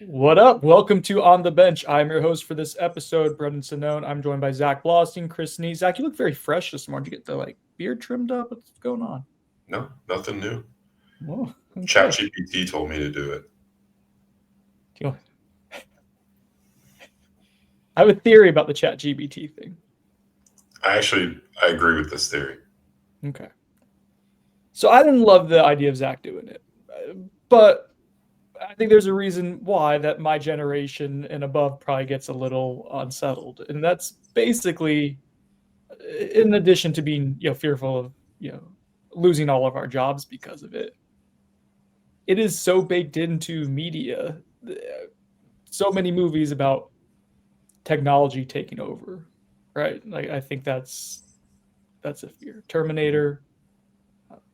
What up? Welcome to On the Bench. I'm your host for this episode, Brendan Sonnone. I'm joined by Zach Blostein, Chris Nee. Zach, you look very fresh this morning. Did you get the beard trimmed up? What's going on? No, nothing new. Oh, okay. ChatGPT told me to do it. Do you- I have a theory about the ChatGPT thing. I agree with this theory. Okay. So I didn't love the idea of Zach doing it, but I think there's a reason why that my generation and above probably gets a little unsettled, and that's basically in addition to being fearful of losing all of our jobs because of it. It is so baked into media, so many movies about technology taking over, right? Like I think that's a fear. Terminator,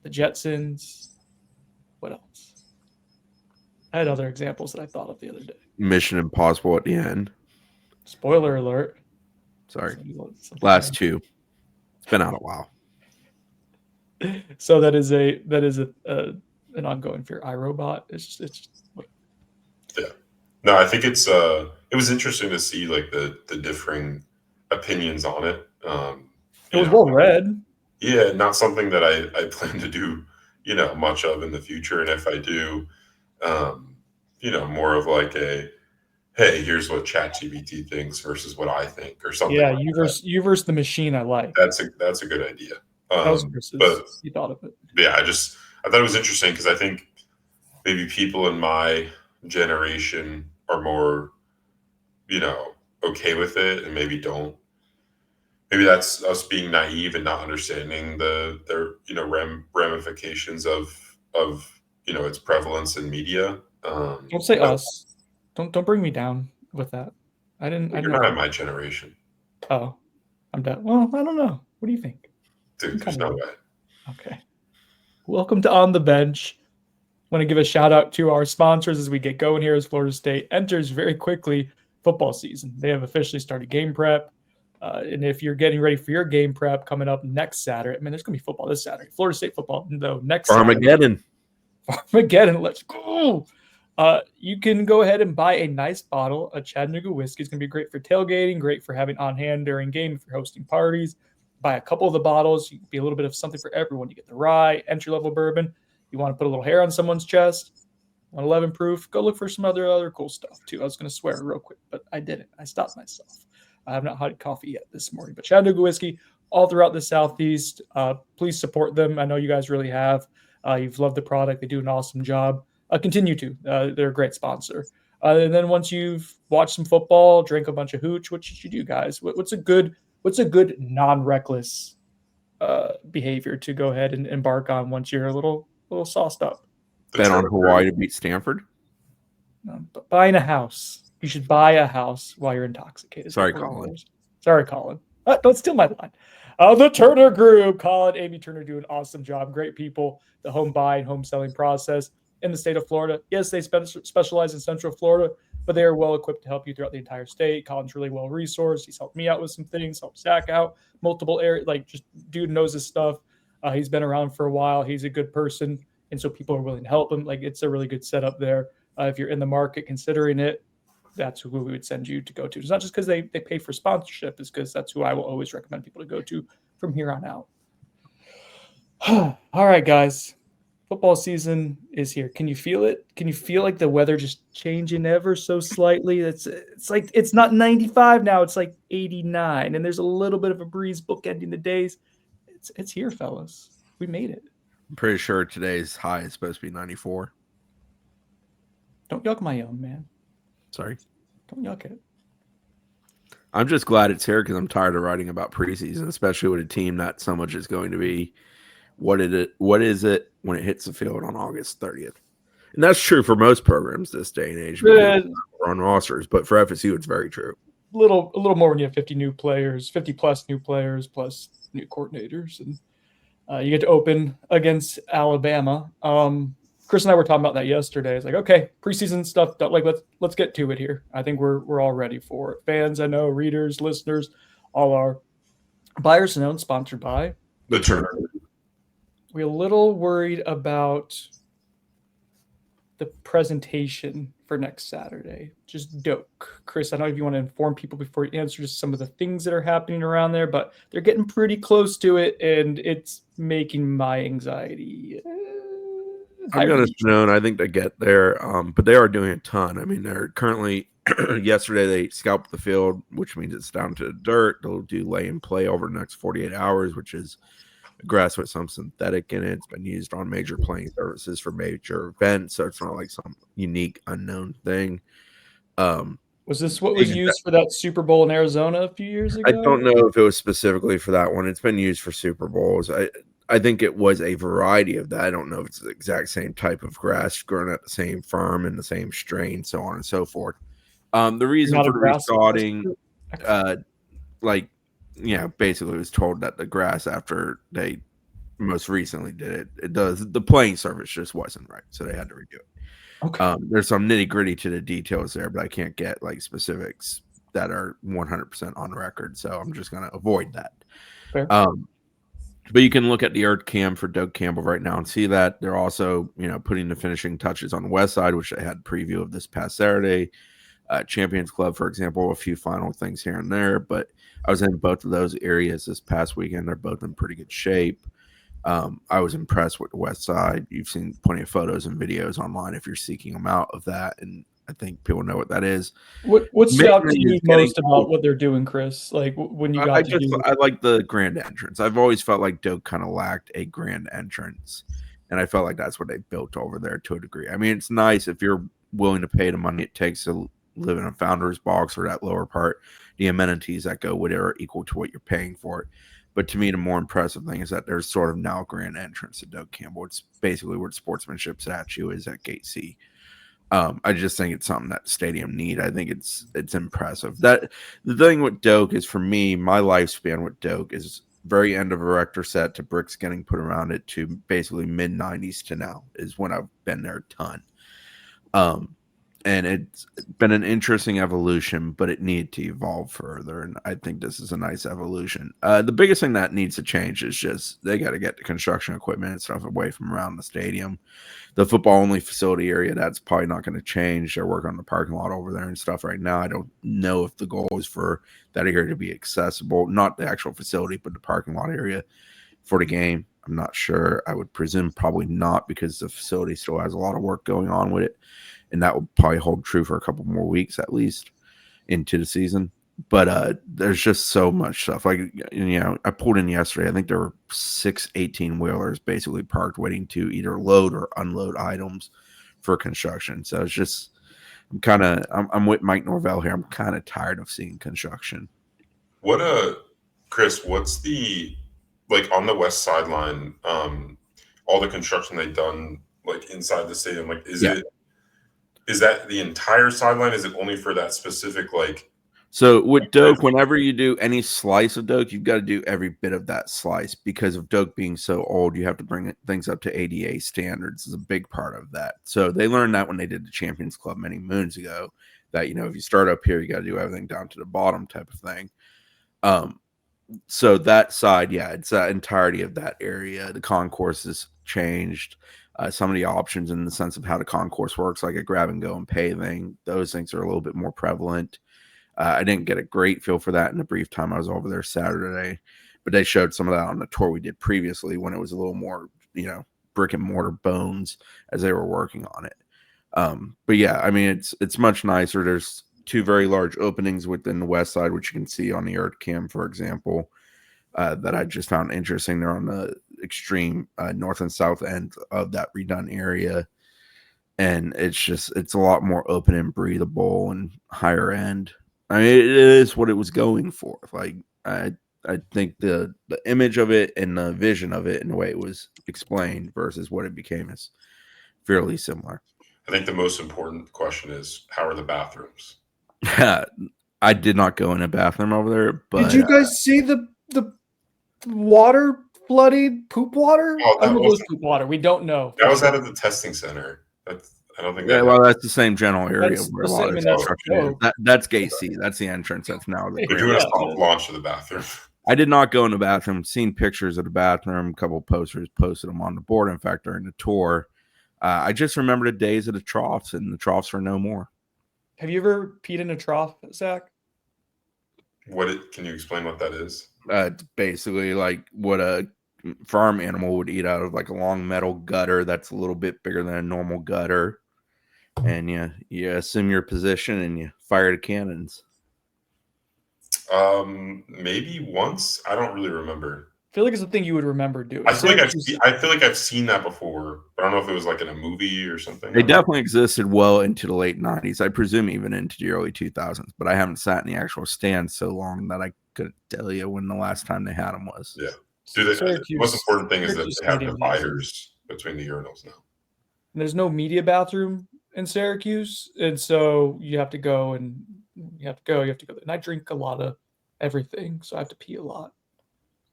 the Jetsons. What else? I had other examples that I thought of the other day. Mission Impossible at the end. Spoiler alert. Sorry. Last two. It's been out a while. So that is an ongoing fear. iRobot. It's just Yeah. No, I think it was interesting to see like the differing opinions on it. It was well read. Yeah, not something that I plan to do, much of in the future. And if I do, more of like a, hey, here's what ChatGPT thinks versus what I think or something. Yeah, like you versus the machine. I like. That's a good idea. That was Chris's. But he thought of it. Yeah, I thought it was interesting because I think maybe people in my generation are more, okay with it, and maybe don't. Maybe that's us being naive and not understanding their ramifications of its prevalence in media. Don't say us. Don't bring me down with that. I didn't. You're not in my generation. Oh, I'm done. Well, I don't know. What do you think? Dude, there's no way. Okay. Welcome to On the Bench. Want to give a shout out to our sponsors as we get going here as Florida State enters very quickly football season. They have officially started game prep. And if you're getting ready for your game prep coming up next Saturday, there's going to be football this Saturday. Florida State football, though, next Armageddon. Saturday. Armageddon. Let's go. You can go ahead and buy a nice bottle of Chattanooga whiskey. It's going to be great for tailgating, great for having on hand during game if you're hosting parties. Buy a couple of the bottles. You can be a little bit of something for everyone. You get the rye, entry-level bourbon. You want to put a little hair on someone's chest, 111 proof. Go look for some other cool stuff, too. I was going to swear real quick, but I didn't. I stopped myself. I have not had coffee yet this morning. But Chattanooga whiskey all throughout the Southeast. Please support them. I know you guys really have. You've loved the product. They do an awesome job. Continue to. They're a great sponsor. And then once you've watched some football, drink a bunch of hooch, what should you do, guys? What's a good non-reckless behavior to go ahead and embark on once you're a little sauced up? Bet on Hawaii to beat Stanford? Buying a house. You should buy a house while you're intoxicated. Sorry, Colin. Don't steal my line. The Turner Group. Colin, Amy Turner do an awesome job. Great people. The home buying, home selling process in the state of Florida. Yes, they specialize in Central Florida, but they are well equipped to help you throughout the entire state. Colin's really well resourced. He's helped me out with some things, helped Zach out, multiple areas. Just dude knows his stuff. He's been around for a while. He's a good person, and so people are willing to help him. It's a really good setup there. If you're in the market considering it, that's who we would send you to go to. It's not just because they pay for sponsorship. It's because that's who I will always recommend people to go to from here on out. All right, guys. Football season is here. Can you feel it? Can you feel like the weather just changing ever so slightly? It's like it's not 95 now. It's like 89, and there's a little bit of a breeze bookending the days. It's here, fellas. We made it. I'm pretty sure today's high is supposed to be 94. Don't yuck my yum, man. Sorry. Don't yuck it. I'm just glad it's here because I'm tired of writing about preseason, especially with a team that so much is going to be. What is it when it hits the field on August 30th? And that's true for most programs this day and age. On rosters, but for FSU, it's very true. A little more when you have 50 plus new players, plus new coordinators, and you get to open against Alabama. Chris and I were talking about that yesterday. It's like, okay, preseason stuff. Let's get to it here. I think we're all ready for it. Fans, I know, readers, listeners, all are. Buyers Known, sponsored by the Turner. We're a little worried about the presentation for next Saturday? Just Doak. Chris, I don't know if you want to inform people before you answer just some of the things that are happening around there, but they're getting pretty close to it, and it's making my anxiety. I'm going to Sonnone. I think they get there, but they are doing a ton. I mean, they're currently yesterday they scalped the field, which means it's down to dirt. They'll do lay and play over the next 48 hours, which is grass with some synthetic in it. It's been used on major playing surfaces for major events, so it's not like some unique unknown thing. Was this what was used for that Super Bowl in Arizona a few years ago? I don't know if it was specifically for that one. It's been used for Super Bowls. I think it was a variety of that. I don't know if it's the exact same type of grass grown at the same farm and the same strain, so on and so forth. The reason for the resodding, basically was told that the grass after they most recently did the playing surface just wasn't right, so they had to redo it. Okay. There's some nitty gritty to the details there, but I can't get like specifics that are 100% on record, so I'm just going to avoid that. Fair. But you can look at the Earth Cam for Doug Campbell right now and see that they're also, putting the finishing touches on the west side, which they had preview of this past Saturday. Champions Club, for example, a few final things here and there, but I was in both of those areas this past weekend. They're both in pretty good shape. I was impressed with the west side. You've seen plenty of photos and videos online if you're seeking them out of that, and I think people know what that is. What stood out to you most about what they're doing, Chris? Like when you got I like the grand entrance. I've always felt like Doak kind of lacked a grand entrance, and I felt like that's what they built over there to a degree. I mean, it's nice if you're willing to pay the money it takes to live in a founder's box or that lower part. The amenities that go with it are equal to what you're paying for it. But to me, the more impressive thing is that there's sort of now a grand entrance to Doug Campbell. It's basically where the sportsmanship statue is at Gate C. I just think it's something that the stadium need. I think it's impressive. That the thing with Doak is, for me, my lifespan with Doak is very end of erector set to bricks getting put around it to basically mid 90s to now is when I've been there a ton. And it's been an interesting evolution, but it needed to evolve further. And I think this is a nice evolution. The biggest thing that needs to change is just they got to get the construction equipment and stuff away from around the stadium. The football-only facility area, that's probably not going to change. They're working on the parking lot over there and stuff right now. I don't know if the goal is for that area to be accessible, not the actual facility, but the parking lot area for the game. I'm not sure. I would presume probably not, because the facility still has a lot of work going on with it. And that will probably hold true for a couple more weeks at least into the season. But there's just so much stuff. Like, I pulled in yesterday. I think there were 6 18-wheelers basically parked waiting to either load or unload items for construction. So it's just, I'm with Mike Norvell here. I'm kind of tired of seeing construction. Chris, what's the, like, on the west sideline, all the construction they've done, like, inside the stadium, like, is that the entire sideline? Is it only for that specific, like? So with Doak, whenever you do any slice of Doak, you've got to do every bit of that slice, because of Doak being so old. You have to bring things up to ADA standards is a big part of that. So they learned that when they did the Champions Club many moons ago, that, if you start up here, you got to do everything down to the bottom type of thing. So that side, it's the entirety of that area. The concourse has changed. Some of the options in the sense of how the concourse works, like a grab and go and paving, those things are a little bit more prevalent. I didn't get a great feel for that in the brief time I was over there Saturday, but they showed some of that on the tour we did previously when it was a little more, brick and mortar bones as they were working on it. But yeah, I mean, it's much nicer. There's 2 very large openings within the west side, which you can see on the Earth Cam, for example, that I just found interesting. They're on the extreme north and south end of that redone area, and it's a lot more open and breathable and higher end. I mean, it is what it was going for. Like, I think the image of it and the vision of it and the way it was explained versus what it became is fairly similar. I think the most important question is, how are the bathrooms? I did not go in a bathroom over there, but did you guys see the water flooded poop water? Oh, Poop water. We don't know. That was out of the testing center. I don't think. That's the same general area where a lot of construction is. That's Gate C. That's the entrance. That's now the. They're doing a soft launch of the bathroom. I did not go in the bathroom. Seen pictures of the bathroom. A couple of posters posted them on the board. In fact, during the tour, I just remember the days of the troughs, and the troughs are no more. Have you ever peed in a trough, Zach? Can you explain what that is? It's basically like what a farm animal would eat out of, like a long metal gutter that's a little bit bigger than a normal gutter. And you assume your position and you fire the cannons. Maybe once. I don't really remember. I feel like it's a thing you would remember doing. I feel like I've seen that before, but I don't know if it was like in a movie or something. They definitely existed well into the late 90s. I presume even into the early 2000s, but I haven't sat in the actual stand so long that I couldn't tell you when the last time they had them was. Yeah. The most important thing is that they have dividers between the urinals now. And there's no media bathroom in Syracuse, and so you have to go. And I drink a lot of everything, so I have to pee a lot.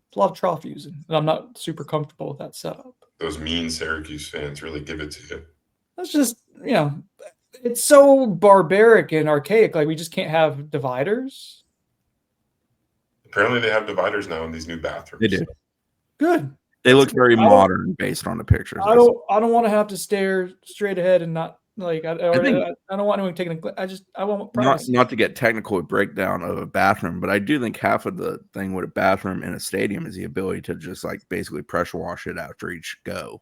It's a lot of trough using, and I'm not super comfortable with that setup. Those mean Syracuse fans really give it to you. That's just, it's so barbaric and archaic. Like, we just can't have dividers. Apparently they have dividers now in these new bathrooms. They do. Good. They look very modern based on the pictures. I don't want to have to stare straight ahead and not like I don't want anyone taking I want privacy. Not to get technical with breakdown of a bathroom, but I do think half of the thing with a bathroom in a stadium is the ability to just like basically pressure wash it after each go,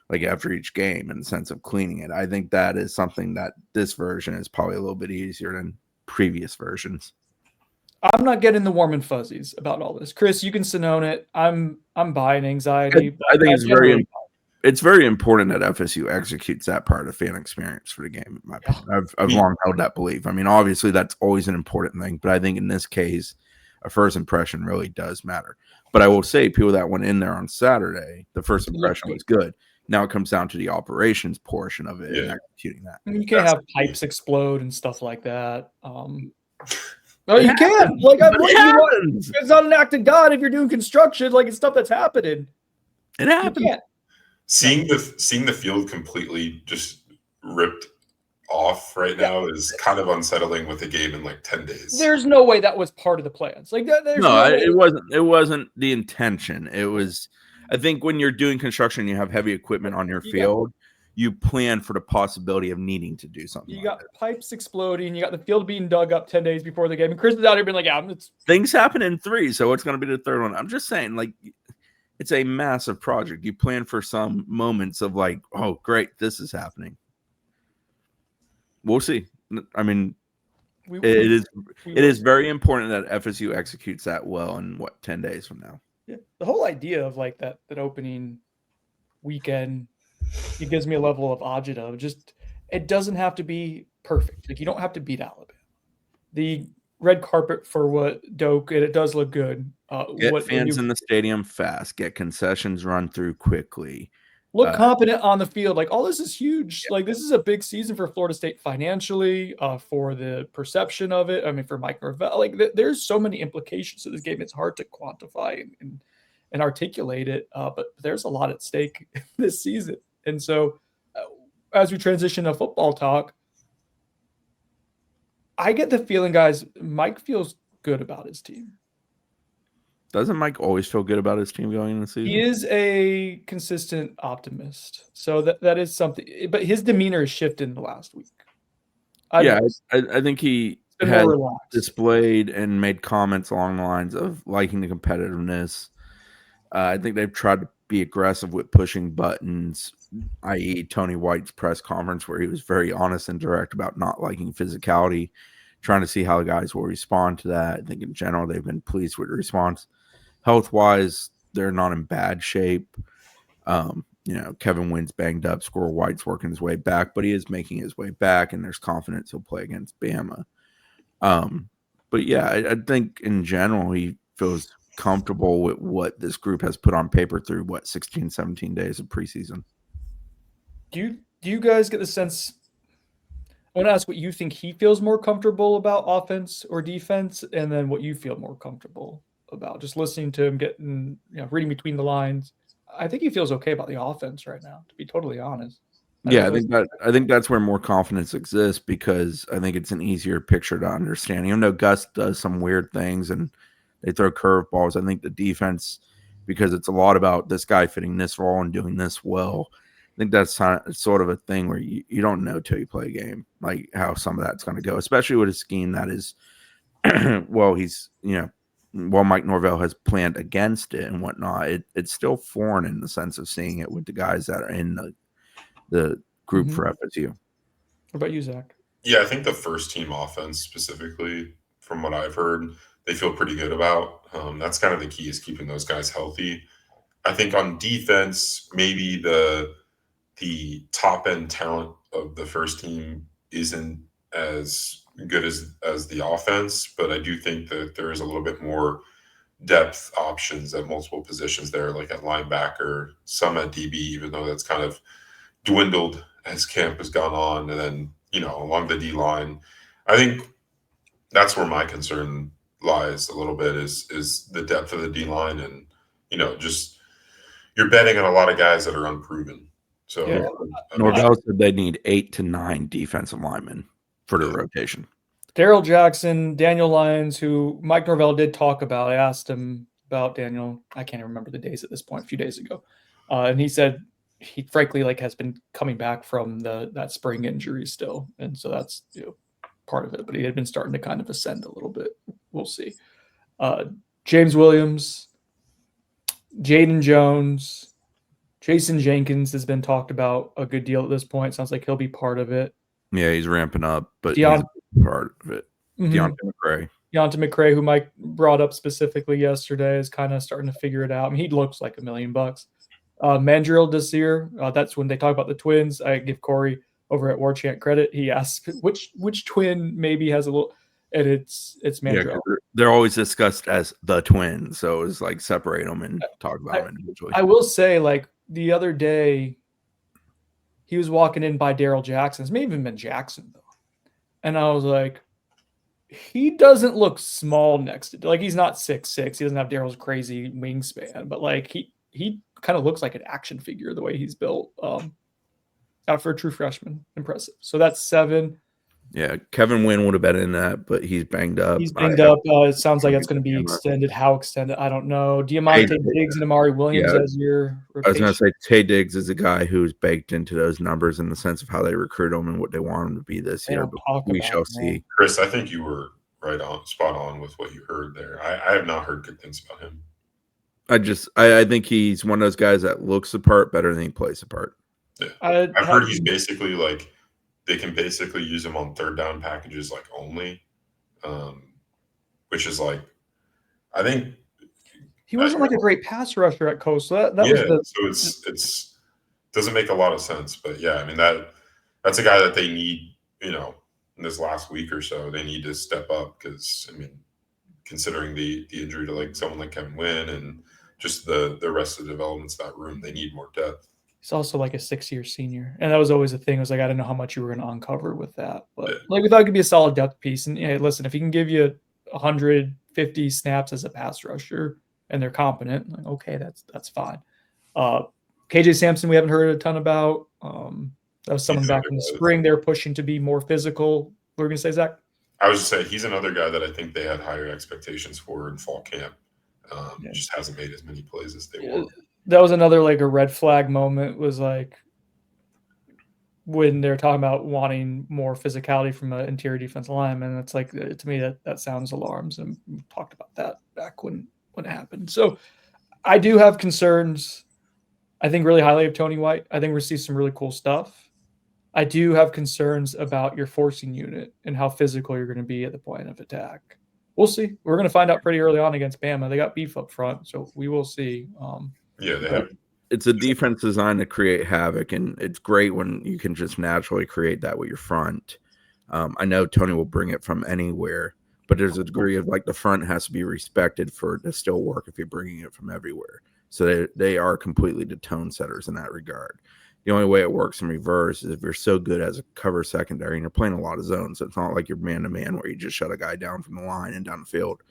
like after each game, in the sense of cleaning it. I think that is something that this version is probably a little bit easier than previous versions. I'm not getting the warm and fuzzies about all this. Chris, you can Sonnone it. I'm buying anxiety. I think it's very important that FSU executes that part of the fan experience for the game. In my opinion. I've long held that belief. I mean, obviously that's always an important thing, but I think in this case, a first impression really does matter. But I will say, people that went in there on Saturday, the first impression was good. Now it comes down to the operations portion of it and executing that. I mean, you can't have pipes explode and stuff like that. No, you can't. Like, it's not an act of God if you're doing construction. Like, it's stuff that's happening. It happened. Seeing the field completely just ripped off right now is kind of unsettling with the game in like 10 days. There's no way that was part of the plans. Like, it wasn't the intention. It was, I think when you're doing construction, you have heavy equipment on your field. You plan for the possibility of needing to do something. You got pipes exploding. You got the field being dug up 10 days before the game. And Chris is out here being like, things happen in 3, so it's going to be the third one. I'm just saying, like, it's a massive project. You plan for some moments of like, oh, great, this is happening. We'll see. I mean, it is very important that FSU executes that well in 10 days from now. Yeah, the whole idea of like that opening weekend, it gives me a level of agita. Just, it doesn't have to be perfect. Like, you don't have to beat Alabama. The red carpet for what Doak, and it does look good. Get fans in the stadium fast. Get concessions run through quickly. Look competent on the field. Like, all this is huge. Like, this is a big season for Florida State financially, for the perception of it. I mean, for Mike Norvell. Like, there's so many implications to this game. It's hard to quantify and articulate it, but there's a lot at stake this season. And so as we transition to football talk, I get the feeling, guys, Mike feels good about his team. Doesn't Mike always feel good about his team going into the season? He is a consistent optimist. So that is something. But his demeanor has shifted in the last week. I think he has displayed and made comments along the lines of liking the competitiveness. I think they've tried to be aggressive with pushing buttons, i.e. Tony White's press conference where he was very honest and direct about not liking physicality, trying to see how the guys will respond to that. I think in general they've been pleased with the response. Health-wise, they're not in bad shape. Kevin Wynn's banged up. Squirrel White's working his way back, but he is making his way back, and there's confidence he'll play against Bama. But yeah, I think in general he feels comfortable with what this group has put on paper through 16, 17 days of preseason. Do you guys get the sense? I want to ask what you think he feels more comfortable about, offense or defense, and then what you feel more comfortable about. Just listening to him, getting, reading between the lines. I think he feels okay about the offense right now, to be totally honest. I think that's where more confidence exists, because I think it's an easier picture to understand. Even though Gus does some weird things and they throw curveballs, I think the defense, because it's a lot about this guy fitting this role and doing this well, think that's sort of a thing where you don't know till you play a game, like how some of that's going to go, especially with a scheme that is, well, Mike Norvell has planned against it and whatnot. It's still foreign in the sense of seeing it with the guys that are in the group for FSU. What about you, Zach? Yeah, I think the first team offense specifically, from what I've heard, they feel pretty good about. That's kind of the key, is keeping those guys healthy. I think on defense, maybe the top end talent of the first team isn't as good as the offense, but I do think that there is a little bit more depth options at multiple positions there, like at linebacker, some at DB, even though that's kind of dwindled as camp has gone on, and then along the D line. I think that's where my concern lies a little bit, is the depth of the D line, and just you're betting on a lot of guys that are unproven. So Yeah. Norvell said they need 8 to 9 defensive linemen for the rotation. Daryl Jackson, Daniel Lyons, who Mike Norvell did talk about. I asked him about Daniel. I can't remember the days at this point, a few days ago. And he said he frankly has been coming back from that spring injury still. And so that's part of it. But he had been starting to kind of ascend a little bit. We'll see. James Williams, Jaden Jones, Jason Jenkins has been talked about a good deal at this point. Sounds like he'll be part of it. Yeah, he's ramping up, but he's part of it. Deontay McCray, who Mike brought up specifically yesterday, is kind of starting to figure it out. I mean, he looks like $1 million. Mandrill Desir, that's when they talk about the twins. I give Corey over at War Chant credit. He asked which twin maybe has a little, and it's Mandrill. Yeah, they're always discussed as the twins, so it's like separate them and talk about them individually. I will say, like the other day, he was walking in by Daryl Jackson. It's maybe even been Jackson though, and I was like, he doesn't look small next to, like, he's not 6'6". He doesn't have Daryl's crazy wingspan, but like he kind of looks like an action figure the way he's built. Out for a true freshman, impressive. So that's 7. Yeah, Kevin Wynn would have been in that, but he's banged up. It sounds like it's going to be extended. How extended? I don't know. Diamante Diggs and Amari Williams as your rotation. I was going to say Tay Diggs is a guy who's baked into those numbers in the sense of how they recruit him and what they want him to be this year. But we shall see. Chris, I think you were spot on with what you heard there. I have not heard good things about him. I think he's one of those guys that looks the part better than he plays the part. Yeah. I've heard he's basically like, they can basically use him on third down packages like only, which is like, I think he wasn't like a great pass rusher at Coast. So it's doesn't make a lot of sense. But yeah, I mean that's a guy that they need, in this last week or so, they need to step up, because I mean, considering the injury to like someone like Kevin Wynn and just the rest of the developments of that room, they need more depth. He's also like a 6-year senior. And that was always the thing. It was like, I didn't know how much you were going to uncover with that. But like, we thought it could be a solid depth piece. And listen, if he can give you 150 snaps as a pass rusher and they're competent, like, okay, that's fine. KJ Sampson, we haven't heard a ton about. That was someone back in the spring. They're pushing to be more physical. What were we going to say, Zach? I was just saying, he's another guy that I think they had higher expectations for in fall camp. Just hasn't made as many plays as they want. That was another like a red flag moment, was like when they're talking about wanting more physicality from an interior defensive lineman. It's like, to me, that sounds alarms, and we talked about that back when it happened. So I do have concerns. I think really highly of Tony White. I think we're seeing some really cool stuff. I do have concerns about your forcing unit and how physical you're going to be at the point of attack. We'll see. We're going to find out pretty early on against Bama. They got beef up front, so we will see. Yeah, they have. It's a defense designed to create havoc, and it's great when you can just naturally create that with your front. I know Tony will bring it from anywhere, but there's a degree of like the front has to be respected for it to still work if you're bringing it from everywhere. So they are completely the tone setters in that regard. The only way it works in reverse is if you're so good as a cover secondary and you're playing a lot of zones. So it's not like you're man-to-man where you just shut a guy down from the line and down the field.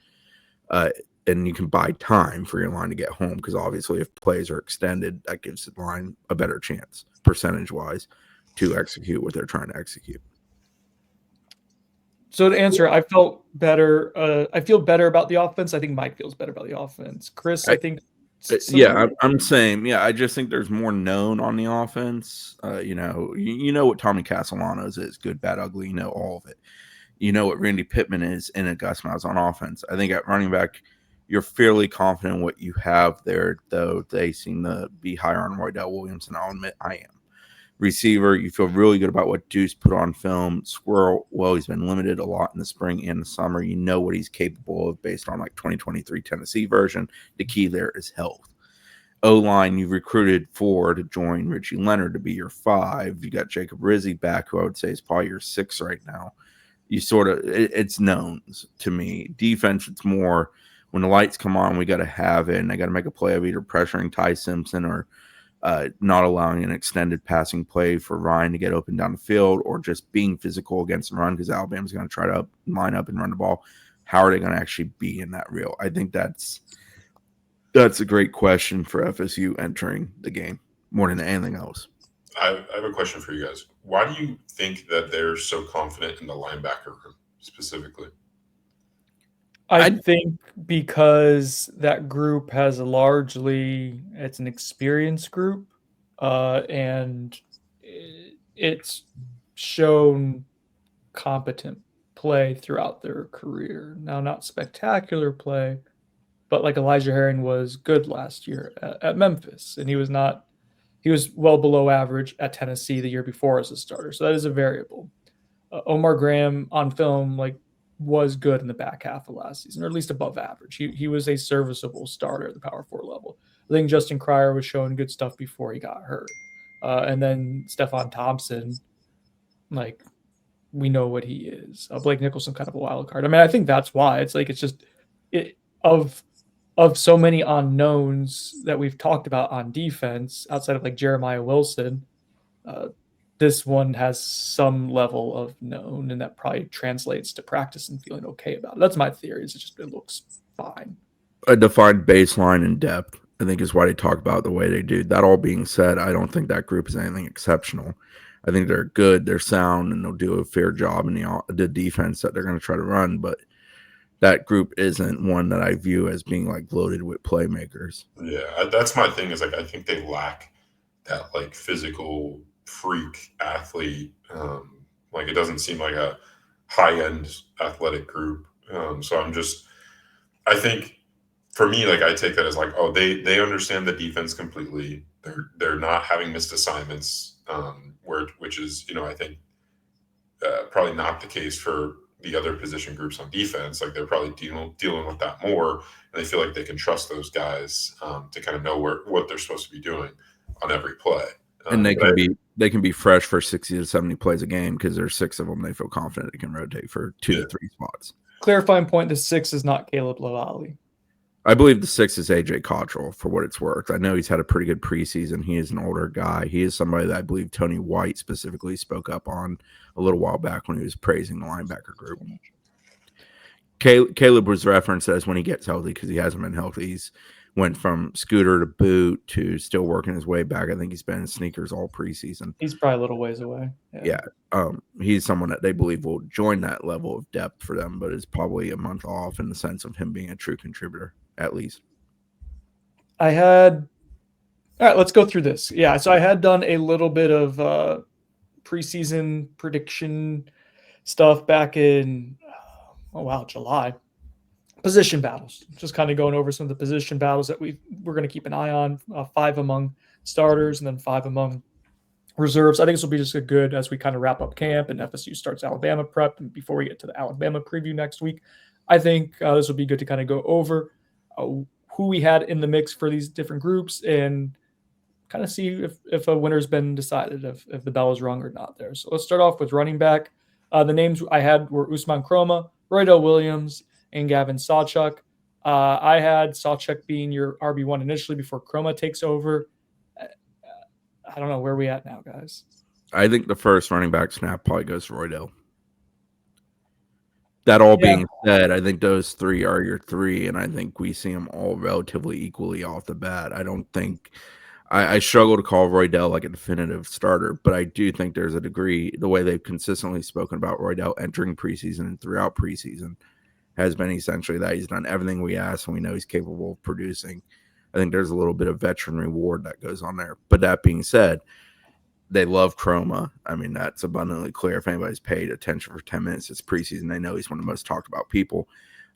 And you can buy time for your line to get home, because obviously if plays are extended, that gives the line a better chance, percentage-wise, to execute what they're trying to execute. So to answer, I felt better. I feel better about the offense. I think Mike feels better about the offense. Chris, I think I'm saying, I just think there's more known on the offense. You know what Tommy Castellanos is, good, bad, ugly. You know all of it. You know what Randy Pittman is in a Gus Miles on offense. I think at running back, you're fairly confident in what you have there, though they seem to be higher on Izayia Williams, and I'll admit I am. Receiver, you feel really good about what Deuce put on film. Squirrel, well, he's been limited a lot in the spring and the summer. You know what he's capable of based on like 2023 Tennessee version. The key there is health. O-line, you've recruited 4 to join Richie Leonard to be your 5. You got Jacob Rizzi back, who I would say is probably your 6 right now. You sort of, it's knowns to me. Defense, it's more when the lights come on, we got to have it, and I got to make a play of either pressuring Ty Simpson or not allowing an extended passing play for Ryan to get open down the field, or just being physical against the run because Alabama's going to try to line up and run the ball. How are they going to actually be in that reel? I think that's a great question for FSU entering the game more than anything else. I have a question for you guys. Why do you think that they're so confident in the linebacker room specifically? I think because that group has it's an experienced group, and it's shown competent play throughout their career. Now, not spectacular play, but like Elijah Herring was good last year at Memphis, and he was well below average at Tennessee the year before as a starter. So that is a variable. Omar Graham on film, was good in the back half of last season, or at least above average. He was a serviceable starter at the Power 4 level. I think Justin Cryer was showing good stuff before he got hurt. And then Stephon Thompson, we know what he is. Blake Nicholson, kind of a wild card. I mean, I think that's why. It's just of so many unknowns that we've talked about on defense, outside of Jeremiah Wilson, this one has some level of known, and that probably translates to practice and feeling okay about it. That's my theory. It looks fine. A defined baseline and depth, I think, is why they talk about the way they do. That all being said, I don't think that group is anything exceptional. I think they're good, they're sound, and they'll do a fair job in the defense that they're going to try to run. But that group isn't one that I view as being loaded with playmakers. Yeah, that's my thing. Is I think they lack that physical freak athlete. It doesn't seem like a high-end athletic group. So I think for me, I take that as they understand the defense completely. They're not having missed assignments, which is I think probably not the case for the other position groups on defense. They're probably dealing with that more, and they feel like they can trust those guys to kind of know what they're supposed to be doing on every play. And they can be fresh for 60 to 70 plays a game because there's 6 of them. They feel confident they can rotate for 2 to 3 spots. Clarifying point: the 6 is not Caleb Lawali. I believe the 6 is AJ Cottrell, for what it's worth. I know he's had a pretty good preseason. He is an older guy. He is somebody that I believe Tony White specifically spoke up on a little while back when he was praising the linebacker group. Caleb was referenced as when he gets healthy, because he hasn't been healthy. He's went from scooter to boot to still working his way back. I think he's been in sneakers all preseason. He's probably a little ways away. Yeah. He's someone that they believe will join that level of depth for them, but is probably a month off in the sense of him being a true contributor, at least. All right, let's go through this. Yeah, so I had done a little bit of preseason prediction stuff back in, July. Position battles, just kind of going over some of the position battles that we're going to keep an eye on. 5 among starters and then 5 among reserves. I think this will be just a good as we kind of wrap up camp and FSU starts Alabama prep. And before we get to the Alabama preview next week, I think this will be good to kind of go over who we had in the mix for these different groups and kind of see if a winner's been decided, if the bell is rung or not there. So let's start off with running back. The names I had were Usman Kroma, Izayia Williams, and Gavin Sawchuk. I had Sawchuk being your RB1 initially before Kroma takes over. I don't know where we at now, guys. I think the first running back snap probably goes to Roydell. That all being said, I think those 3 are your 3, and I think we see them all relatively equally off the bat. I don't think I struggle to call Roydell a definitive starter, but I do think there's a degree, the way they've consistently spoken about Roydell entering preseason and throughout preseason has been essentially that he's done everything we asked, and we know he's capable of producing. I think there's a little bit of veteran reward that goes on there. But that being said, they love Chroma. I mean, that's abundantly clear. If anybody's paid attention for 10 minutes, it's preseason. They know he's one of the most talked about people.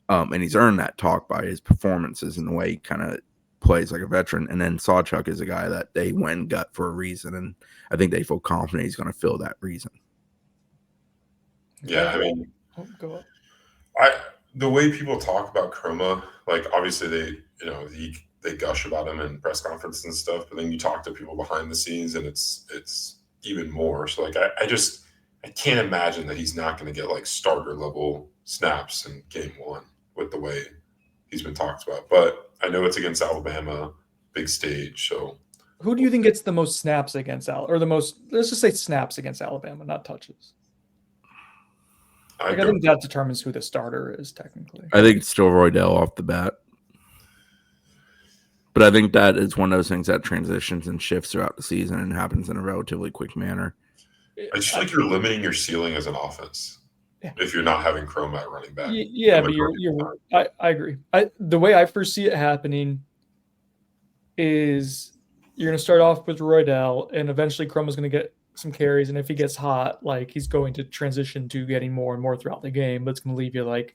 And he's earned that talk by his performances and the way he kind of plays like a veteran. And then Sawchuk is a guy that they went and got for a reason. And I think they feel confident he's going to fill that reason. Yeah, I mean, go on. The way people talk about Chroma, like obviously they gush about him in press conferences and stuff, but then you talk to people behind the scenes and it's even more. So like I can't imagine that he's not going to get like starter level snaps in game one with the way he's been talked about. But I know it's against Alabama, big stage. So who do you think gets the most snaps against or the most? Let's just say snaps against Alabama, not touches. I think that determines who the starter is technically. I think it's still Roydell off the bat. But I think that is one of those things that transitions and shifts throughout the season and happens in a relatively quick manner. I just feel like you're limiting your ceiling as an offense if you're not having Chroma at running back. Yeah, but I agree. The way I foresee it happening is you're going to start off with Roydell, and eventually Chroma's going to get some carries, and if he gets hot, like he's going to transition to getting more and more throughout the game, but it's going to leave you like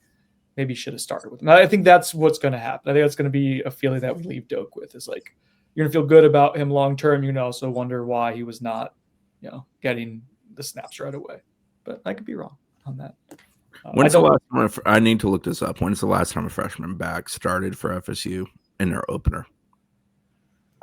maybe you should have started with him. I think that's what's going to happen. I think that's going to be a feeling that we leave Doak with is like you're going to feel good about him long term. You're going to also wonder why he was not, getting the snaps right away. But I could be wrong on that. When's the last time I need to look this up? When's the last time a freshman back started for FSU in their opener?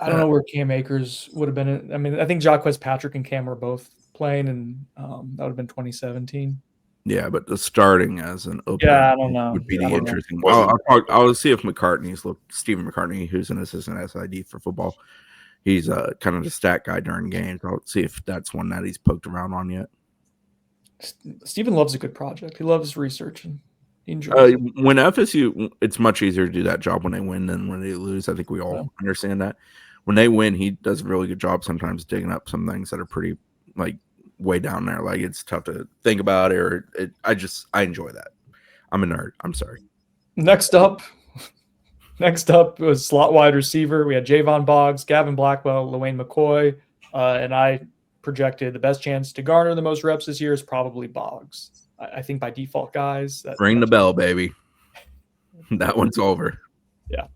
I don't know where Cam Akers would have been. I mean, I think Jacquez Patrick and Cam were both playing, and that would have been 2017. Yeah, but the starting as an opener I don't know. would be the interesting. I'll see if Stephen McCartney, who's an assistant SID for football, he's kind of the stat guy during games. I'll see if that's one that he's poked around on yet. Stephen loves a good project. He loves researching. He enjoys it. When FSU, it's much easier to do that job when they win than when they lose. I think we all understand that. When they win, he does a really good job sometimes digging up some things that are pretty like way down there. Like it's tough to think about it. I enjoy that. I'm a nerd. I'm sorry. Next up was slot wide receiver. We had Javon Boggs, Gavin Blackwell, Lewayne McCoy, and I projected the best chance to garner the most reps this year is probably Boggs. I think by default, guys. Ring the bell, baby. That one's over. Yeah.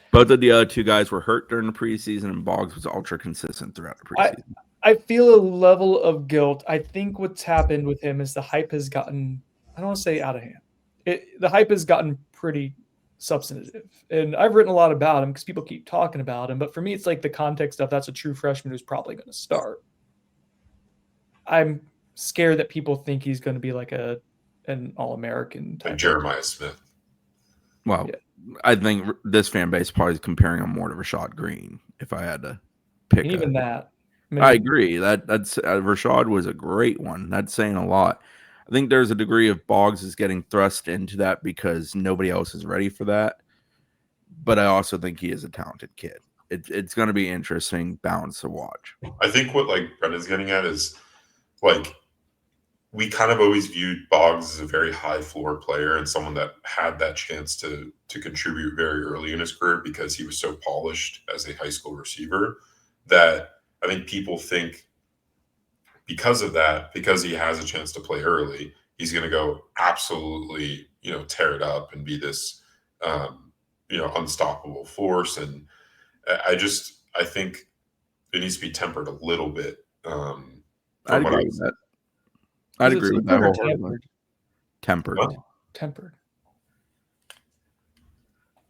Both of the other two guys were hurt during the preseason, and Boggs was ultra consistent throughout the preseason. I feel a level of guilt. I think what's happened with him is the hype has gotten, I don't want to say out of hand. The hype has gotten pretty substantive. And I've written a lot about him because people keep talking about him. But for me, it's like the context of that's a true freshman who's probably going to start. I'm scared that people think he's going to be like an All-American type. Like Jeremiah Smith. Well, yeah. I think this fan base probably is comparing him more to Rashad Green. If I had to pick, even that, I agree. That's Rashad was a great one. That's saying a lot. I think there's a degree of Boggs is getting thrust into that because nobody else is ready for that. But I also think he is a talented kid. It's going to be interesting balance to watch. I think what like Brendan's getting at is like we kind of always viewed Boggs as a very high floor player and someone that had that chance to contribute very early in his career because he was so polished as a high school receiver that I think people think because of that, because he has a chance to play early, he's going to go absolutely, tear it up and be this, unstoppable force. And I think it needs to be tempered a little bit. I'd agree with that. I'd agree with that wholeheartedly. Tempered. Tempered.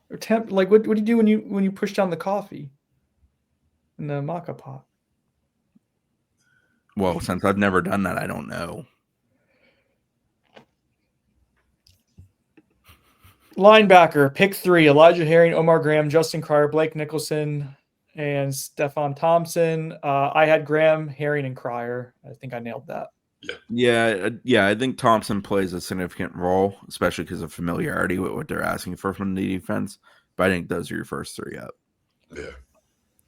Or like what do you do when you push down the coffee in the maca pot? Well, since I've never done that, I don't know. Linebacker, pick 3, Elijah Herring, Omar Graham, Justin Cryer, Blake Nicholson, and Stephon Thompson. I had Graham, Herring, and Cryer. I think I nailed that. Yeah. I think Thompson plays a significant role, especially because of familiarity with what they're asking for from the defense. But I think those are your first 3 up. Yeah.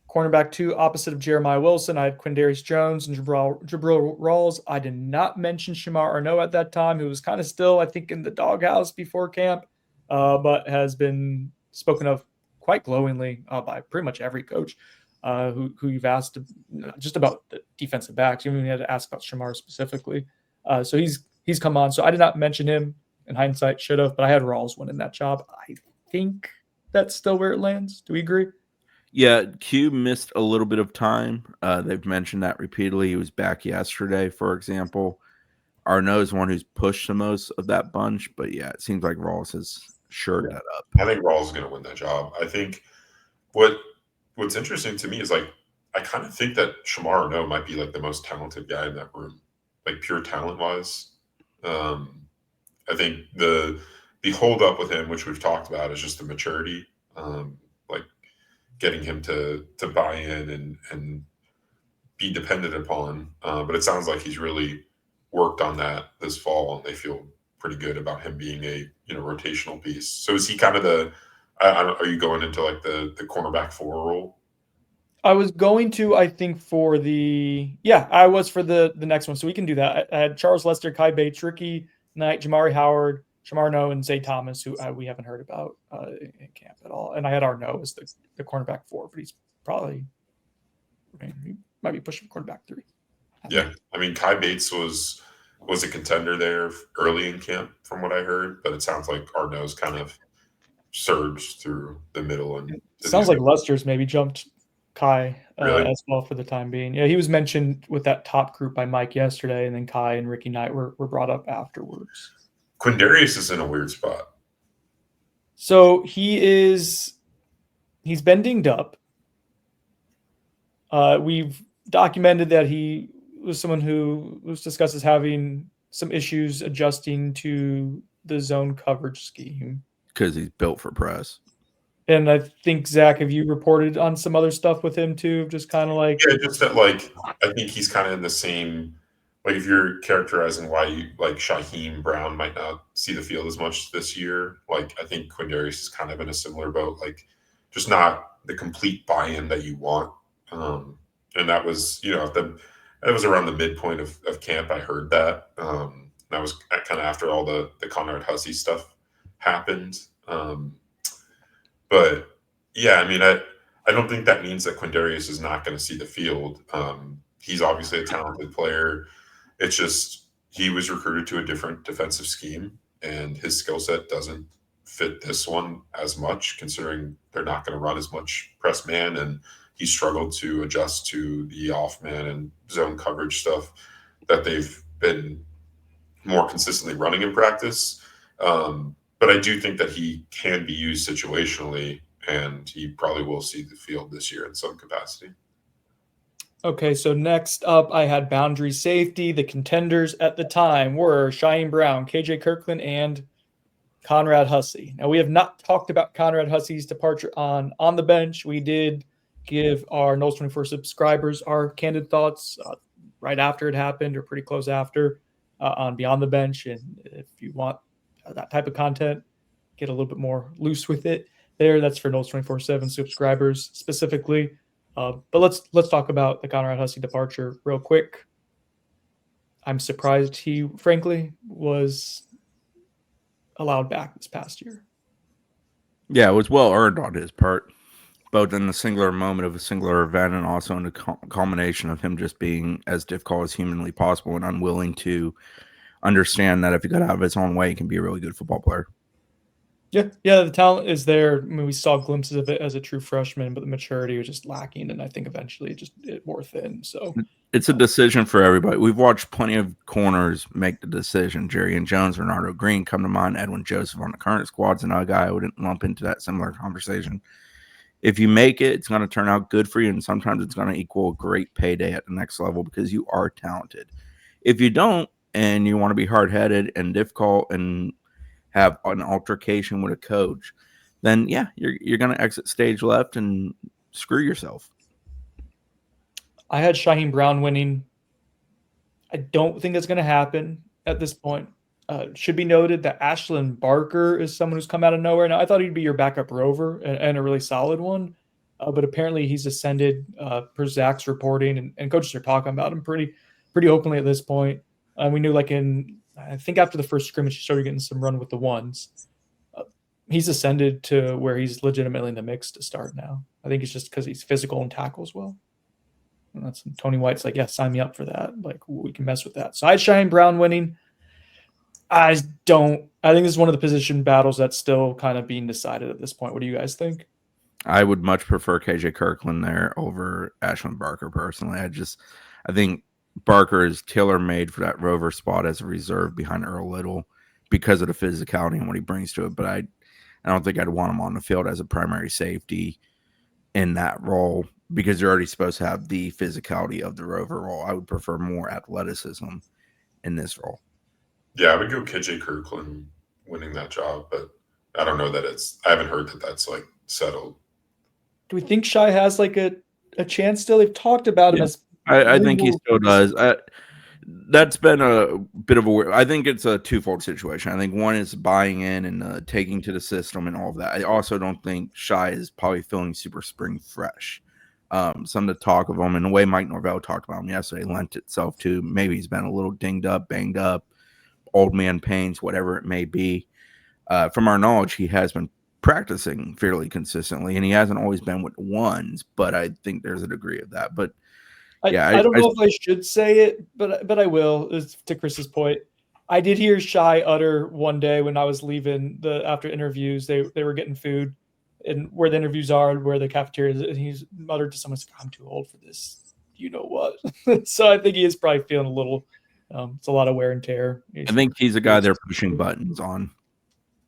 Cornerback 2, opposite of Jeremiah Wilson, I had Quindarius Jones and Jabril Rawls. I did not mention Shamar Arnaud at that time, who was kind of still, I think, in the doghouse before camp, but has been spoken of quite glowingly by pretty much every coach who you've asked just about the defensive backs. You even had to ask about Shamar specifically. So he's come on. So I did not mention him in hindsight, should have, but I had Rawls winning that job. I think that's still where it lands. Do we agree? Yeah, Q missed a little bit of time. They've mentioned that repeatedly. He was back yesterday, for example. Arnaud is one who's pushed the most of that bunch, but yeah, it seems like Rawls has shored that up. I think Rawls is going to win that job. I think what's interesting to me is like I kind of think that Shamar Arnaud might be like the most talented guy in that room, like pure talent wise. I think the hold up with him, which we've talked about, is just the maturity, like getting him to buy in and be dependent upon. But it sounds like he's really worked on that this fall, and they feel pretty good about him being a rotational piece. So is he kind of the? Are you going into like the cornerback 4 role? I was going to, I think, I was for the next one, so we can do that. I had Charles Lester, Kai Bates, Ricky Knight, Jamari Howard, Shamar Arnaud, and Zay Thomas, who we haven't heard about in camp at all. And I had Arnaud as the cornerback 4, but he's probably he might be pushing cornerback 3. Yeah, I mean, Kai Bates was a contender there early in camp, from what I heard, but it sounds like Arnaud's kind of surged through the middle. And it sounds like Lester's maybe jumped Kai really? as well for the time being. Yeah, he was mentioned with that top group by Mike yesterday, and then Kai and Ricky Knight were brought up afterwards. Quindarius is in a weird spot. So he's been dinged up. We've documented that he was someone who was discussed as having some issues adjusting to the zone coverage scheme. Because he's built for press. And I think, Zach, have you reported on some other stuff with him too? Just kind of like... Yeah, just that, like, I think he's kind of in the same... Like, if you're characterizing why Shaheem Brown might not see the field as much this year, like, I think Quindarius is kind of in a similar boat. Like, just not the complete buy-in that you want. And that was, that was around the midpoint of camp. I heard that. That was kind of after all the Conrad Hussey stuff happened. But yeah, I mean, I don't think that means that Quindarius is not going to see the field. He's obviously a talented player. It's just he was recruited to a different defensive scheme, and his skill set doesn't fit this one as much, considering they're not going to run as much press man, and he struggled to adjust to the off man and zone coverage stuff that they've been more consistently running in practice. But I do think that he can be used situationally, and he probably will see the field this year in some capacity. Okay, so next up, I had boundary safety. The contenders at the time were Shaheem Brown, KJ Kirkland, and Conrad Hussey. Now, we have not talked about Conrad Hussey's departure on the bench. We did give our Noles 24 subscribers our candid thoughts right after it happened, or pretty close after, on Beyond the Bench. And if you want that type of content, get a little bit more loose with it there. That's for Noles 24/7 subscribers specifically. But let's talk about the Conrad Hussey departure real quick. I'm surprised he, frankly, was allowed back this past year. Yeah, it was well earned on his part, both in the singular moment of a singular event and also in the culmination of him just being as difficult as humanly possible and unwilling to understand that if he got out of his own way, he can be a really good football player. Yeah, the talent is there. I mean, we saw glimpses of it as a true freshman, but the maturity was just lacking, and I think eventually it wore thin. So it's a decision for everybody. We've watched plenty of corners make the decision. Jerry and Jones, Renardo Green come to mind. Edwin Joseph on the current squad's another guy I wouldn't lump into that similar conversation. If you make it, it's going to turn out good for you, and sometimes it's going to equal a great payday at the next level because you are talented. If you don't, and you want to be hard-headed and difficult and have an altercation with a coach, then yeah, you're going to exit stage left and screw yourself. I had Shaheem Brown winning. I don't think that's going to happen at this point. Should be noted that Ashlyn Barker is someone who's come out of nowhere. Now, I thought he'd be your backup rover and a really solid one, but apparently he's ascended per Zach's reporting, and coaches are talking about him pretty openly at this point. We knew, I think after the first scrimmage, he started getting some run with the ones. he's ascended to where he's legitimately in the mix to start now. I think it's just because he's physical and tackles well. And that's Tony White's like, yeah, sign me up for that. Like, we can mess with that. So I Shine Brown winning. I think this is one of the position battles that's still kind of being decided at this point. What do you guys think? I would much prefer KJ Kirkland there over Ashlyn Barker personally. I think Barker is tailor-made for that rover spot as a reserve behind Earl Little because of the physicality and what he brings to it. But I don't think I'd want him on the field as a primary safety in that role because you're already supposed to have the physicality of the rover role. I would prefer more athleticism in this role. Yeah, I would go KJ Kirkland winning that job, but I don't know that I haven't heard that that's like settled. Do we think Shai has like a chance still? They've talked about him as. I think he still does. That's been a bit of I think it's a twofold situation. I think one is buying in and taking to the system and all of that. I also don't think Shai is probably feeling super spring fresh. Some of the talk of him and the way Mike Norvell talked about him yesterday lent itself to maybe he's been a little dinged up, banged up, old man pains, whatever it may be. From our knowledge, he has been practicing fairly consistently, and he hasn't always been with ones, but I think there's a degree of that. But I don't know if I should say it, but I will. To Chris's point, I did hear Shai utter one day when I was leaving after interviews. They were getting food, and where the interviews are, where the cafeteria is, and he's muttered to someone, "I'm too old for this." You know what? So I think he is probably feeling a little. It's a lot of wear and tear. I think he's a guy they're pushing buttons on.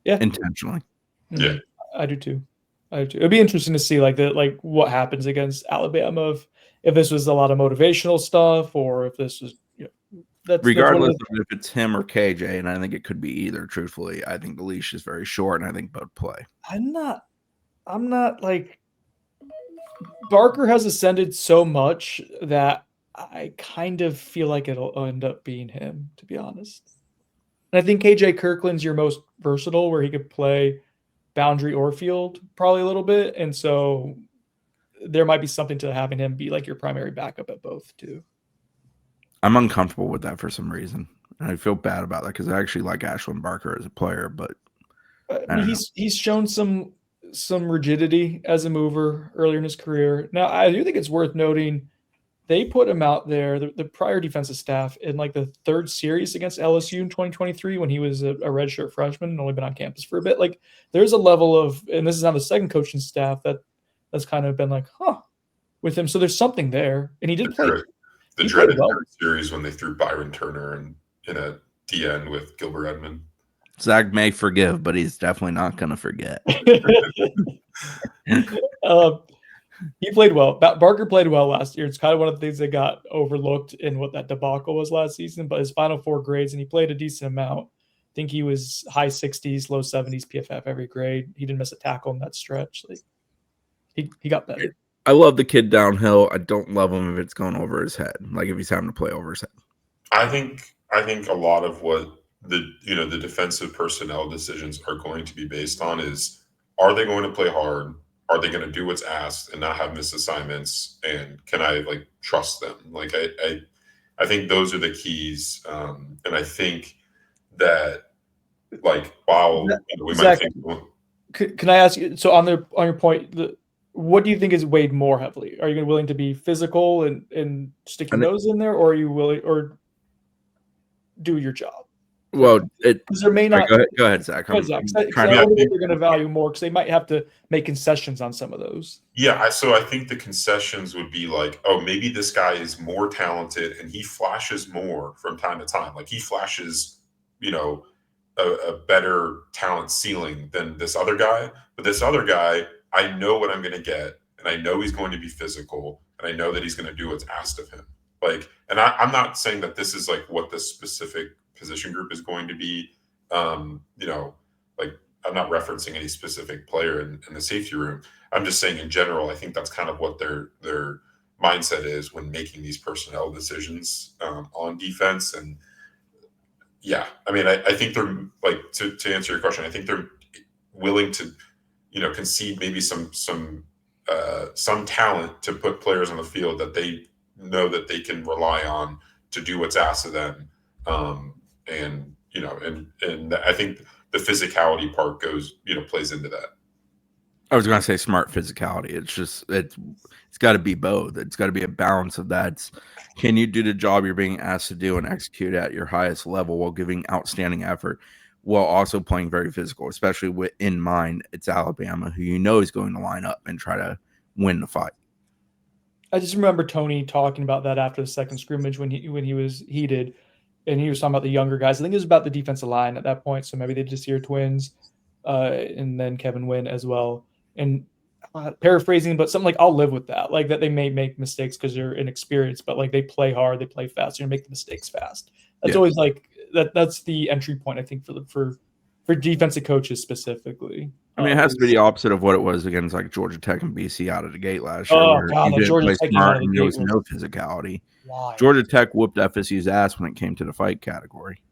Yeah, intentionally. Yeah, I do too. It'd be interesting to see like what happens against Alabama if this was a lot of motivational stuff or if this was regardless of if it's him or KJ, and I think it could be either. Truthfully, I think the leash is very short, and I think both play. I'm not like Barker has ascended so much that I kind of feel like it'll end up being him, to be honest. And I think KJ Kirkland's your most versatile, where he could play boundary or field probably a little bit. And so there might be something to having him be like your primary backup at both too. I'm uncomfortable with that for some reason. And I feel bad about that because I actually like Ashlyn Barker as a player, but he's shown some rigidity as a mover earlier in his career. Now, I do think it's worth noting they put him out there, the prior defensive staff, in like the third series against LSU in 2023 when he was a redshirt freshman and only been on campus for a bit. Like there's a level of, and this is now the second coaching staff that's kind of been like, with him. So there's something there. And he did play. The dreaded third series when they threw Byron Turner in a DN with Gilbert Edmond. Zach may forgive, but he's definitely not going to forget. He played well. Barker played well last year. It's kind of one of the things that got overlooked in what that debacle was last season. But his final 4 grades, and he played a decent amount. I think he was high 60s, low 70s PFF every grade. He didn't miss a tackle in that stretch. Like he got better. I love the kid downhill. I don't love him if it's going over his head, like if he's having to play over his head. I think a lot of what the defensive personnel decisions are going to be based on is, are they going to play hard? Are they going to do what's asked and not have missed assignments? And can I trust them? Like I think those are the keys. And I think that while we Zach, might think, can I ask you? So on your point, what do you think is weighed more heavily? Are you willing to be physical and stick your nose in there, or are you willing or do your job? Well, because there may not. Go ahead, Zach. I don't think they're going to value more because they might have to make concessions on some of those. Yeah, so I think the concessions would be like, oh, maybe this guy is more talented and he flashes more from time to time. Like he flashes, a better talent ceiling than this other guy. But this other guy, I know what I'm going to get, and I know he's going to be physical, and I know that he's going to do what's asked of him. And I'm not saying that this is what the specific position group is going to be. I'm not referencing any specific player in the safety room. I'm just saying in general, I think that's kind of what their mindset is when making these personnel decisions on defense. And yeah, I mean, I think they're to answer your question, I think they're willing to, concede maybe some talent to put players on the field that they know that they can rely on to do what's asked of them. And I think the physicality part plays into that. I was going to say smart physicality. It's got to be both. It's got to be a balance of that. Can you do the job you're being asked to do and execute at your highest level while giving outstanding effort, while also playing very physical, especially with in mind it's Alabama, who is going to line up and try to win the fight. I just remember Tony talking about that after the second scrimmage when he was heated, and he was talking about the younger guys. I think it was about the defensive line at that point, so maybe they just hear twins, and then Kevin Wynn as well. And paraphrasing, but something like, I'll live with that. Like that they may make mistakes because they're inexperienced, but like they play hard, they play fast, you make the mistakes fast. That's always like that's the entry point, I think, for defensive coaches specifically. I mean, it has to be the opposite of what it was against like Georgia Tech and BC out of the gate last year. Oh god, that Georgia Tech smart and there was no physicality. Why? Georgia Tech whooped FSU's ass when it came to the fight category.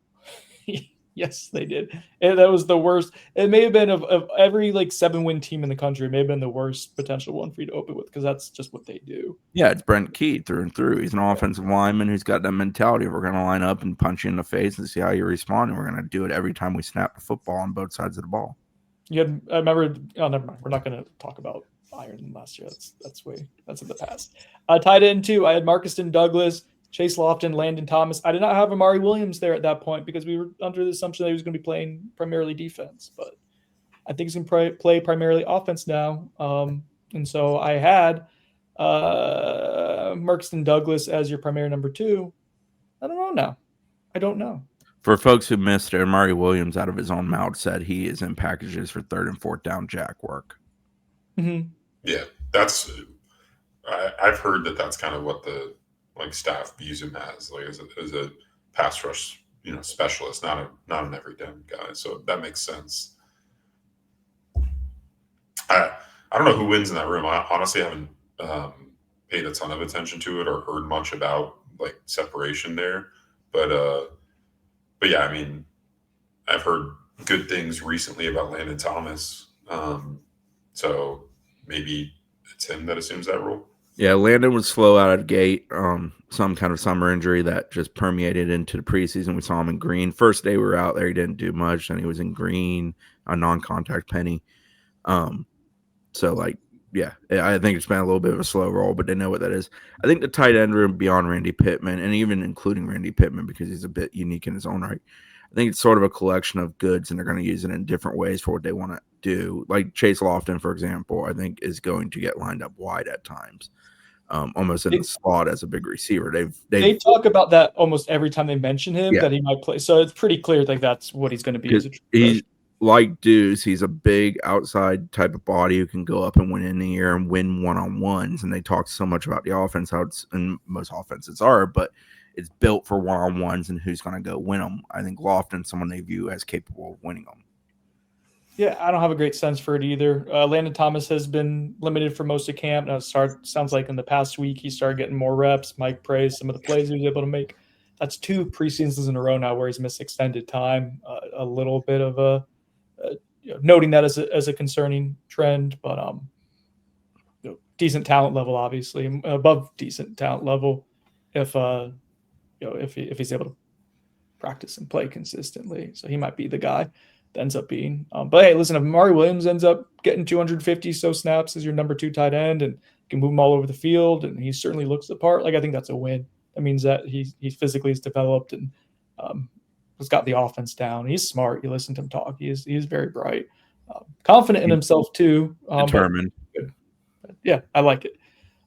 Yes, they did. And that was the worst. It may have been of every like 7-win team in the country. It may have been the worst potential one for you to open with because that's just what they do. Yeah, it's Brent Key through and through. He's an offensive lineman who's got that mentality. We're going to line up and punch you in the face and see how you respond. And we're going to do it every time we snap the football on both sides of the ball. I remember. Oh, never mind. We're not going to talk about Iron last year. That's in the past. Tight end 2. I had Marcuston Douglas, Chase Lofton, Landon Thomas. I did not have Amari Williams there at that point because we were under the assumption that he was going to be playing primarily defense, but I think he's going to play primarily offense now. And so I had Marcuston Douglas as your primary number 2. I don't know now. I don't know. For folks who missed it, Amari Williams out of his own mouth said he is in packages for 3rd and 4th down jack work. Mm-hmm. Yeah, I've heard that's kind of what the staff views him as, like as a pass rush, specialist, not an every down guy. So that makes sense. I don't know who wins in that room. I honestly haven't paid a ton of attention to it or heard much about like separation there. But yeah, I mean, I've heard good things recently about Landon Thomas. So maybe it's him that assumes that role. Yeah, Landon was slow out of the gate. Some kind of summer injury that just permeated into the preseason. We saw him in green. First day we were out there, he didn't do much. Then he was in green, a non-contact penny. So, like, yeah, I think it's been a little bit of a slow roll, but they know what that is. I think the tight end room beyond Randy Pittman, and even including Randy Pittman because he's a bit unique in his own right, I think it's sort of a collection of goods, and they're going to use it in different ways for what they want to do. Like Chase Lofton, for example, I think is going to get lined up wide at times. Almost in the slot as a big receiver. They talk about that almost every time they mention him, that he might play. So it's pretty clear like that's what he's going to be. He's like Deuce. He's a big outside type of body who can go up and win in the air and win one-on-ones. And they talk so much about the offense, how it's, and most offenses are, but it's built for one-on-ones and who's going to go win them. I think Lofton's someone they view as capable of winning them. Yeah, I don't have a great sense for it either. Landon Thomas has been limited for most of camp. Now, sounds like in the past week he started getting more reps. Mike praised some of the plays he was able to make. That's 2 preseasons in a row now where he's missed extended time. A little bit of noting that as a concerning trend, but decent talent level, obviously above decent talent level. If he's able to practice and play consistently, so he might be the guy. Ends up being. But hey, listen, if Amari Williams ends up getting 250 so snaps as your number 2 tight end and can move him all over the field, and he certainly looks the part, like I think that's a win. That means that he physically is developed and has got the offense down. He's smart. You listen to him talk. He is very bright, confident in himself too. Determined. But yeah, I like it.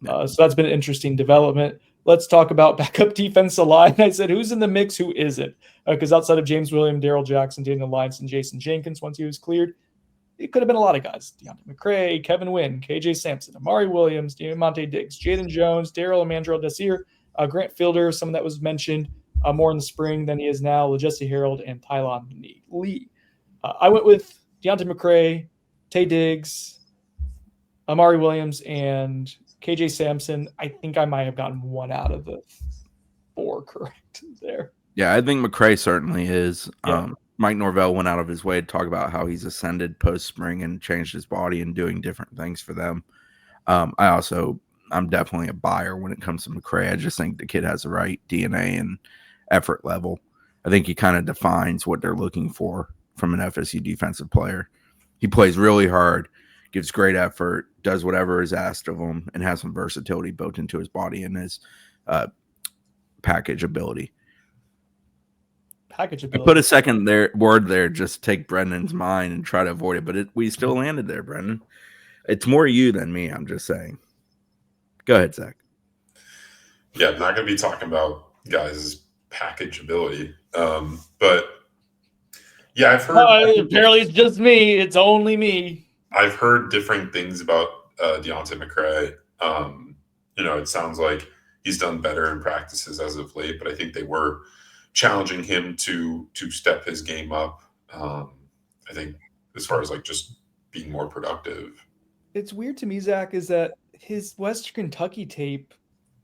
So that's been an interesting development. Let's talk about backup defensive line. I said, who's in the mix, who isn't? Because outside of James Williams, Darrell Jackson, Daniel Lyons, and Jason Jenkins, once he was cleared, it could have been a lot of guys. Deontay McCray, Kevin Wynn, KJ Sampson, Amari Williams, Diamante Diggs, Jaden Jones, Daryl Emmanuel Desir, Grant Fielder, someone that was mentioned more in the spring than he is now, LaJesse Harold, and Tylon Lee. I went with Deontay McCray, Tay Diggs, Amari Williams, and KJ Sampson. I think I might have gotten 1 out of the 4 correct there. Yeah, I think McCray certainly is. Yeah. Mike Norvell went out of his way to talk about how he's ascended post-spring and changed his body and doing different things for them. I'm definitely a buyer when it comes to McCray. I just think the kid has the right DNA and effort level. I think he kind of defines what they're looking for from an FSU defensive player. He plays really hard, gives great effort, does whatever is asked of him, and has some versatility built into his body and his package ability. I put a second word there just to take Brendan's mind and try to avoid it, but we still landed there, Brendan. It's more you than me, I'm just saying. Go ahead, Zach. Yeah, I'm not going to be talking about guys' package ability. But, yeah, I've heard... apparently it's just me. It's only me. I've heard different things about Deontay McCray. It sounds like he's done better in practices as of late, but I think they were challenging him to step his game up. I think as far as like just being more productive. It's weird to me, Zach, is that his Western Kentucky tape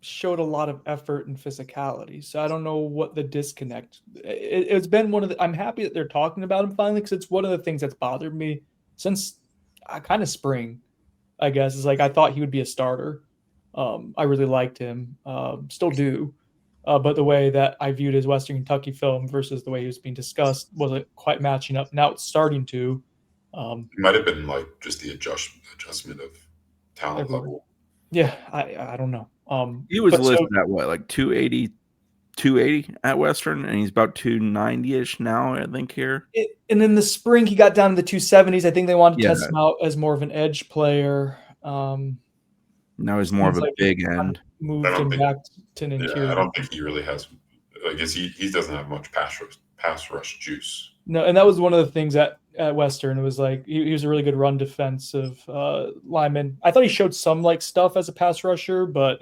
showed a lot of effort and physicality. So I don't know what the disconnect. It's been one of the. I'm happy that they're talking about him finally, because it's one of the things that's bothered me since kind of spring, I guess. Is like I thought he would be a starter. I really liked him, still do. But the way that I viewed his Western Kentucky film versus the way he was being discussed wasn't quite matching up. Now it's starting to. It might have been like just the adjustment of talent level. Yeah, I don't know. He was listed at what, like 280 at Western, and he's about 290-ish now, I think, here. And in the spring, he got down to the 270s. I think they wanted to test him out as more of an edge player. Now he's more of a big end. Moved him back to an interior. Yeah, I don't think he really has. I guess he doesn't have much pass rush juice. No, and that was one of the things at Western. It was like he was a really good run defensive lineman. I thought he showed some like stuff as a pass rusher, but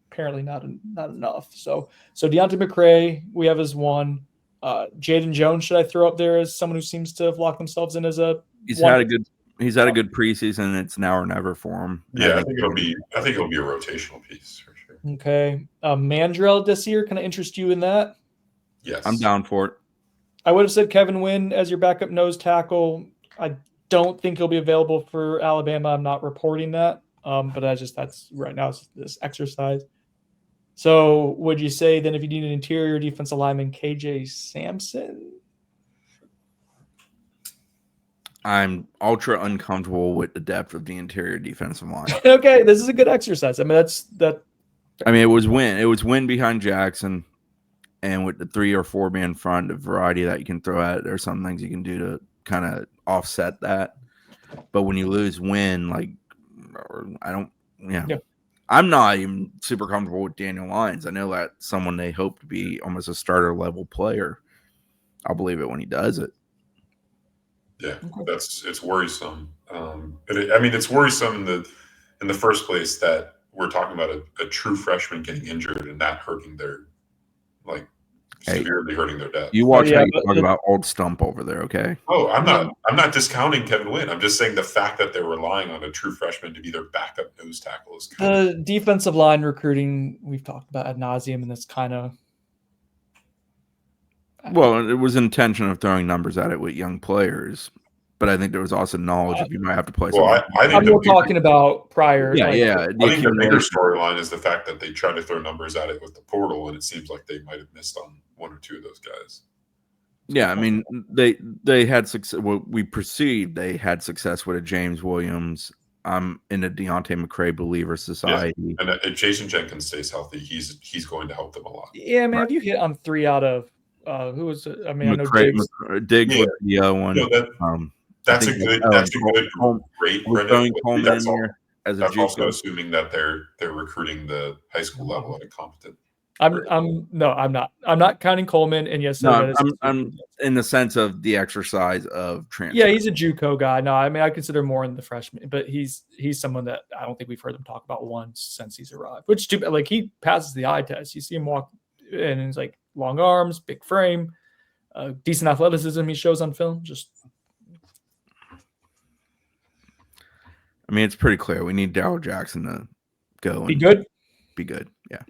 apparently not enough. So Deontay McCray, we have as one. Jaden Jones, should I throw up there as someone who seems to have locked themselves in as a? He's had a good preseason. It's now or never for him. Yeah, I think it'll be a rotational piece for sure. Okay, Mandrell this year. Can I interest you in that? Yes, I'm down for it. I would have said Kevin Wynn as your backup nose tackle. I don't think he'll be available for Alabama. I'm not reporting that, but that's right now it's this exercise. So would you say then if you need an interior defensive lineman, KJ Sampson? I'm ultra uncomfortable with the depth of the interior defensive line. Okay, this is a good exercise. I mean, it was Wynn. It was Wynn behind Jackson. And with the 3 or 4 man front, the variety that you can throw at it, there's some things you can do to kind of offset that. But when you lose Wynn, I'm not even super comfortable with Daniel Lyons. I know that's someone they hope to be almost a starter level player. I'll believe it when he does it. Yeah, it's worrisome. It's worrisome in the first place that we're talking about a true freshman getting injured and that hurting their severely hurting their depth. You watch how you talk about old Stump over there, okay? Oh, I'm not discounting Kevin Wynn. I'm just saying the fact that they're relying on a true freshman to be their backup nose tackle is kind of... defensive line recruiting we've talked about ad nauseum, and that's kind of... Well, it was intention of throwing numbers at it with young players, but I think there was also knowledge that you might have to play. Well, I'm more talking about prior. Yeah. I think the bigger storyline is the fact that they tried to throw numbers at it with the portal, and it seems like they might have missed on 1 or 2 of those guys. Yeah, I mean, they had success. Well, we perceived they had success with a James Williams. I'm in a Deontay McCray believer society. Yeah. And if Jason Jenkins stays healthy, he's going to help them a lot. Yeah, man. Have you hit on 3 out of who was it? I mean, McCray, I know Diggs was the other one. That's a good rate. Throwing Coleman in there as a that's also assuming that they're recruiting the high school level at a competent. I'm not counting Coleman, and yes, I'm in the sense of the exercise of transfer. Yeah, he's a JUCO guy. No, I mean I consider more in the freshman, but he's someone that I don't think we've heard them talk about once since he's arrived. Which like he passes the eye test. You see him walk, and he's like long arms, big frame, decent athleticism. He shows on film. I mean, it's pretty clear. We need Darryl Jackson to go be good. Be good, yeah.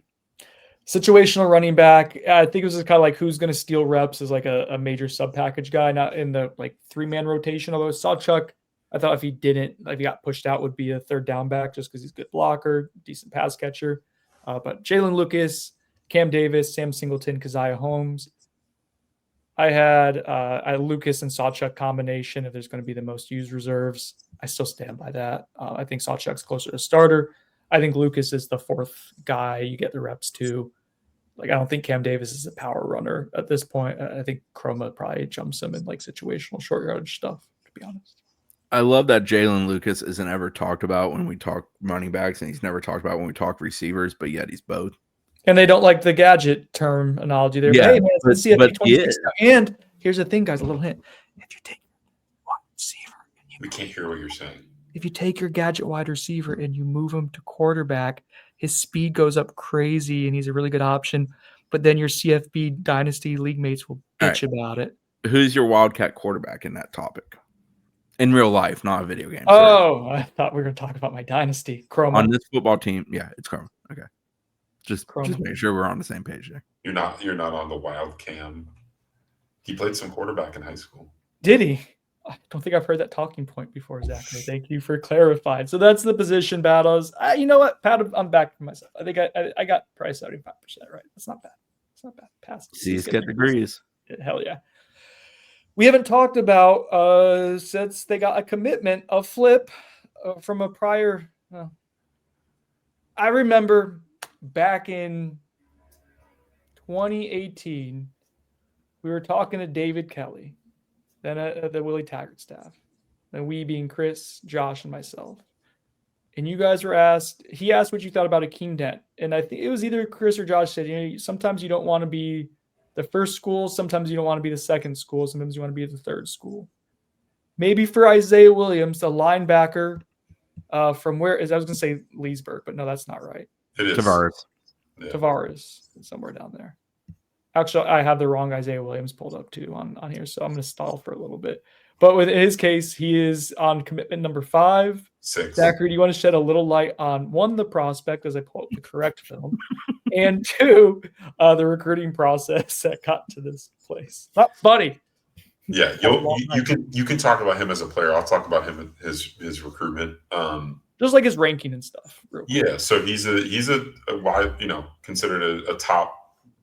Situational running back. I think it was just kind of like who's going to steal reps as like a major sub package guy, not in the like 3-man rotation. Although Sawchuk, I thought if he got pushed out, would be a third down back just because he's a good blocker, decent pass catcher. But Jalen Lucas, Cam Davis, Sam Singleton, Keziah Holmes. I had Lucas and Sawchuk combination if there's going to be the most used reserves. I still stand by that. I think Sawchuk's closer to starter. I think Lucas is the fourth guy you get the reps to. Like, I don't think Cam Davis is a power runner at this point. I think Chroma probably jumps him in like situational short yardage stuff, to be honest. I love that Jalen Lucas isn't ever talked about when we talk running backs, and he's never talked about when we talk receivers, but yet he's both. And they don't like the gadget terminology there. Yeah, but hey, man, it's the CFP 26 yeah. now. And here's the thing, guys, a little hint. If you take wide receiver, we can't hear what you're saying. If you take your gadget wide receiver and you move him to quarterback, his speed goes up crazy and he's a really good option. But then your CFB Dynasty league mates will bitch about it. Who's your Wildcat quarterback in that topic? In real life, not a video game. Oh, I thought we were going to talk about my Dynasty. Chroma. On this football team, yeah, it's Chroma. Okay. Just make sure we're on the same page there. You're not on the wild cam. He played some quarterback in high school. Did he? I don't think I've heard that talking point before, Zach. Thank you for clarifying. So that's the position battles. You know what, Pat? I'm back for myself. I think I got probably 75% right. That's not bad. It's not bad. Pass. C's get degrees. Hell yeah. We haven't talked about since they got a commitment, a flip from a prior. I remember back in 2018, we were talking to David Kelly, then the Willie Taggart staff, and we being Chris, Josh, and myself. And you guys were asked, he asked what you thought about Akeem Dent. And I think it was either Chris or Josh said, sometimes you don't want to be the first school, sometimes you don't want to be the second school, sometimes you want to be the third school. Maybe for Izayia Williams, the linebacker from where is I was going to say Leesburg, but no, that's not right. It is Tavares. Yeah. Tavares, somewhere down there. Actually, I have the wrong Izayia Williams pulled up too on here, so I'm going to stall for a little bit. But with his case, he is on commitment number 5. 6. Zachary, do you want to shed a little light on, 1, the prospect, as I pull up the correct film, and 2, the recruiting process that got to this place? Not funny. Yeah, you can talk about him as a player. I'll talk about him his recruitment. Just like his ranking and stuff. Yeah, so he's a wide, considered a top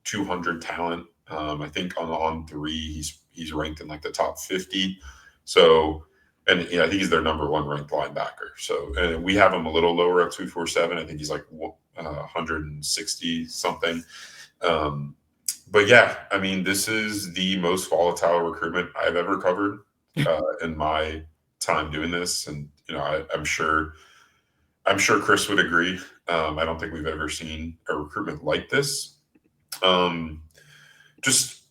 200 talent. I think on 3 he's ranked in like the top 50. So, and I think he's their number 1 ranked linebacker. So, and we have him a little lower at 247. I think he's like 160 something. But yeah, I mean, this is the most volatile recruitment I've ever covered in my time doing this, and I'm sure Chris would agree. I don't think we've ever seen a recruitment like this. Just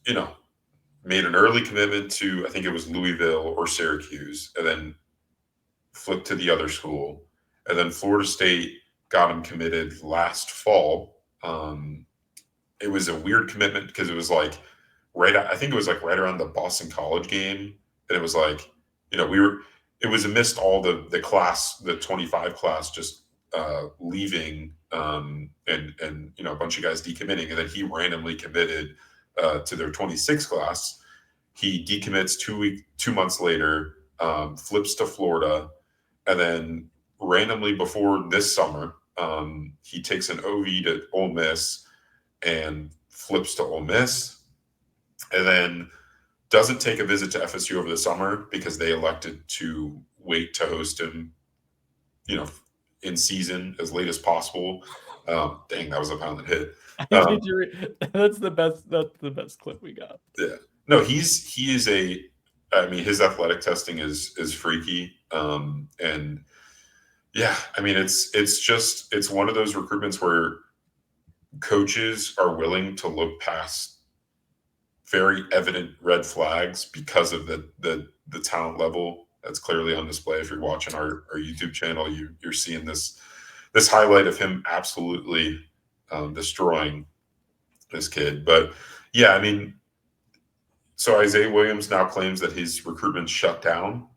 made an early commitment to, I think it was Louisville or Syracuse, and then flipped to the other school, and then Florida State got him committed last fall. It was a weird commitment because it was like I think it was like right around the Boston College game, and it was like it was amidst all the class, the 25 class just leaving, and a bunch of guys decommitting, and then he randomly committed to their 26 class. He decommits 2 months later, flips to Florida, and then randomly before this summer, he takes an OV to Ole Miss and flips to Ole Miss, and then doesn't take a visit to FSU over the summer because they elected to wait to host him, in season as late as possible. Dang, that was a pounded hit. That's the best clip we got. Yeah. No, he is his athletic testing is freaky. And yeah, I mean, it's one of those recruitments where coaches are willing to look past very evident red flags because of the talent level that's clearly on display. If you're watching our YouTube channel, you're seeing this highlight of him absolutely destroying this kid. But yeah, I mean, so Izayia Williams now claims that his recruitment shut down.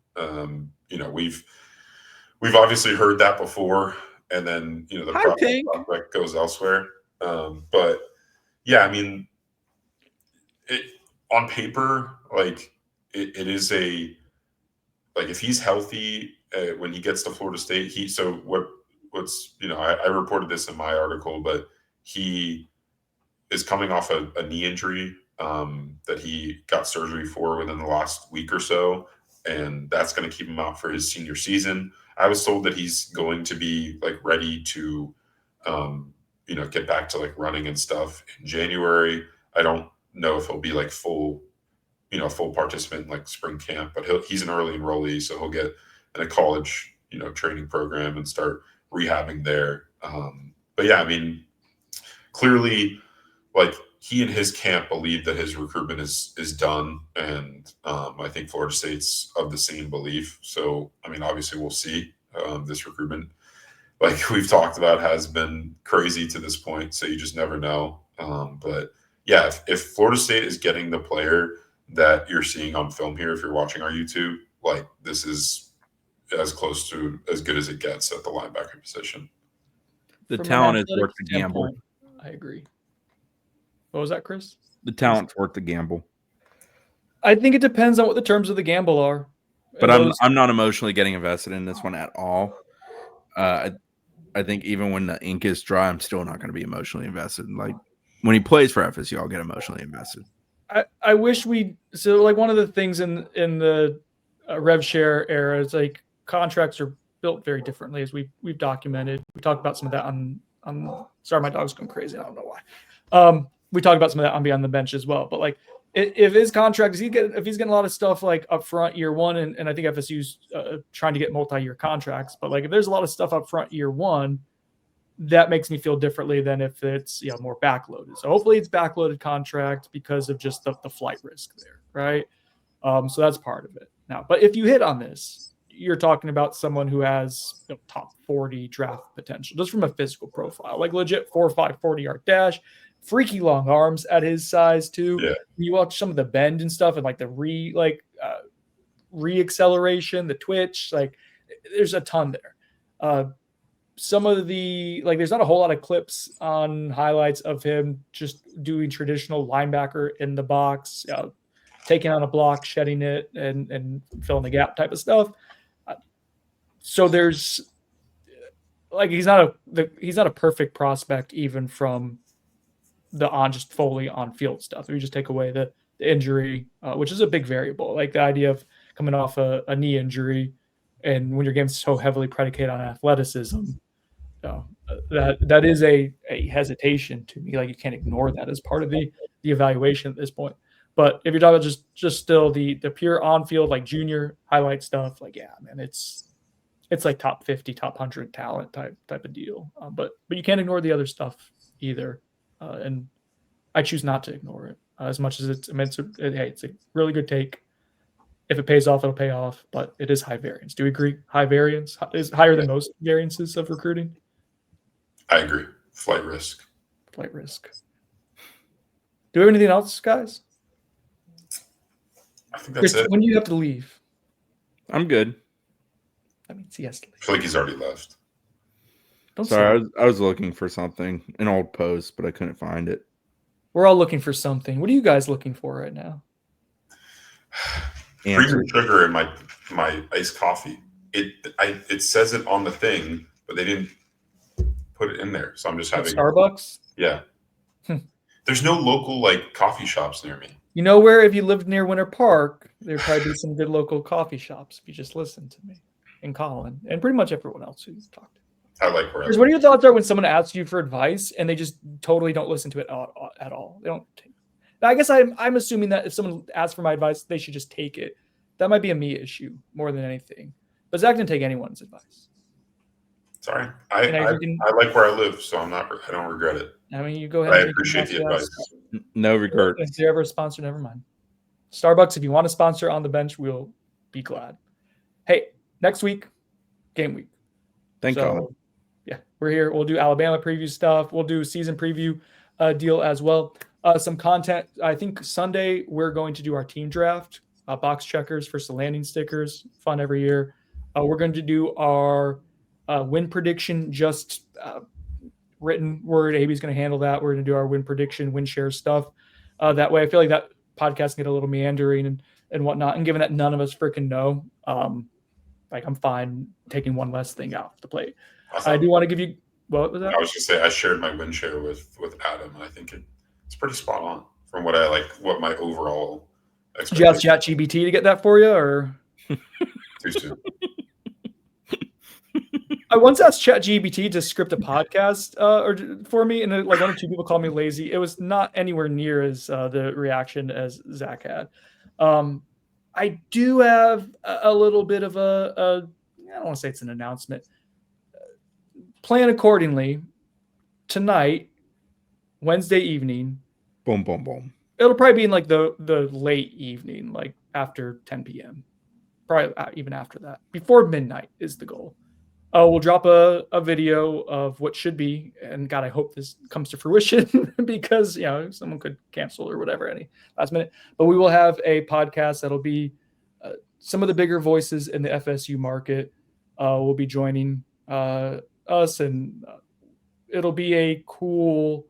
We've obviously heard that before, and then the prospect goes elsewhere. But yeah, I mean, on paper, like it is if he's healthy when he gets to Florida State, I reported this in my article, but he is coming off a knee injury that he got surgery for within the last week or so, and that's going to keep him out for his senior season. I was told that he's going to be like ready to, get back to like running and stuff in January. I don't know if he'll be like full participant in like spring camp, but he's an early enrollee, so he'll get in a college, training program and start rehabbing there. But yeah, I mean, clearly, like he and his camp believe that his recruitment is done, and I think Florida State's of the same belief. So, I mean, obviously, we'll see. This recruitment, like we've talked about, has been crazy to this point, so you just never know. But yeah, if Florida State is getting the player that you're seeing on film here, if you're watching our YouTube, like this is as close to as good as it gets at the linebacker position. The talent is worth the gamble. I agree. What was that, Chris? The talent's worth the gamble. I think it depends on what the terms of the gamble are. But I'm not emotionally getting invested in this one at all. I think even when the ink is dry, I'm still not going to be emotionally invested. Like when he plays for FSU, I'll get emotionally invested. I wish like one of the things in the rev share era is like contracts are built very differently, as we've documented. We talked about some of that on sorry, my dog's going crazy. I don't know why. We talked about some of that on Beyond the Bench as well. But like if his contract, if he's getting a lot of stuff like up front year one, and I think FSU's trying to get multi-year contracts, but like if there's a lot of stuff up front year one, that makes me feel differently than if it's more backloaded. So hopefully it's backloaded contract because of just the flight risk there, right? So that's part of it. Now, but if you hit on this, you're talking about someone who has top 40 draft potential just from a physical profile, like legit 4.5 40-yard dash, freaky long arms at his size too. Yeah. You watch some of the bend and stuff and like the re-acceleration, the twitch, like there's a ton there. Some of there's not a whole lot of clips on highlights of him just doing traditional linebacker in the box, taking on a block, shedding it, and filling the gap type of stuff. So there's like he's not a perfect prospect even from the just fully on field stuff. If you just take away the injury, which is a big variable, like the idea of coming off a knee injury, and when your game's so heavily predicated on athleticism. That is a hesitation to me. Like you can't ignore that as part of the evaluation at this point. But if you're talking about just still the pure on-field like junior highlight stuff, like yeah, man, it's like top 50, top 100 talent type of deal. But you can't ignore the other stuff either, and I choose not to ignore it as much as it's. I mean, it's a really good take. If it pays off, it'll pay off. But it is high variance. Do we agree? High variance is higher than most variances of recruiting. I agree. Flight risk. Do we have anything else, guys? I think that's it. When do you have to leave? I'm good. That means he has to leave. I feel like he's already left. Sorry, I was looking for something, an old post, but I couldn't find it. We're all looking for something. What are you guys looking for right now? Cream sugar in my iced coffee. It says it on the thing, but they didn't put it in there. So I'm just having Starbucks. Yeah. There's no local like coffee shops near me. You know where if you lived near Winter Park, there'd probably be some good local coffee shops if you just listened to me and Colin and pretty much everyone else who's talked. I like where. What are your thoughts when someone asks you for advice and they just totally don't listen to it at all? They don't. Now, I guess I'm assuming that if someone asks for my advice, they should just take it. That might be a me issue more than anything. But Zach didn't take anyone's advice. Sorry, I like where I live, so I don't regret it. I mean, you go ahead. I appreciate the advice. No regret. If you're ever a sponsor, never mind. Starbucks, if you want to sponsor On the Bench, we'll be glad. Hey, next week, game week. Thank you. Yeah, we're here. We'll do Alabama preview stuff. We'll do season preview deal as well. Some content. I think Sunday we're going to do our team draft, box checkers for some landing stickers. Fun every year. We're going to do our win prediction, just written word. AB's going to handle that. We're going to do our win prediction, win share stuff. That way, I feel like that podcast can get a little meandering and whatnot. And given that none of us freaking know, like I'm fine taking one less thing off the plate. I do want to give you. What was that? I was just say I shared my win share with Adam, and I think it's pretty spot on. from what I like, what my overall Did you ask expectation. ChatGPT to get that for you, or? Too soon. I once asked ChatGPT to script a podcast for me, and like 1 or 2 people called me lazy. It was not anywhere near as the reaction as Zach had. I do have a little bit of I don't want to say it's an announcement. Plan accordingly. Tonight, Wednesday evening. Boom, boom, boom. It'll probably be in like the late evening, like after 10 p.m. Probably even after that. Before midnight is the goal. We'll drop a video of what should be, and God, I hope this comes to fruition because someone could cancel or whatever any last minute. But we will have a podcast that'll be some of the bigger voices in the FSU market will be joining us, and it'll be a cool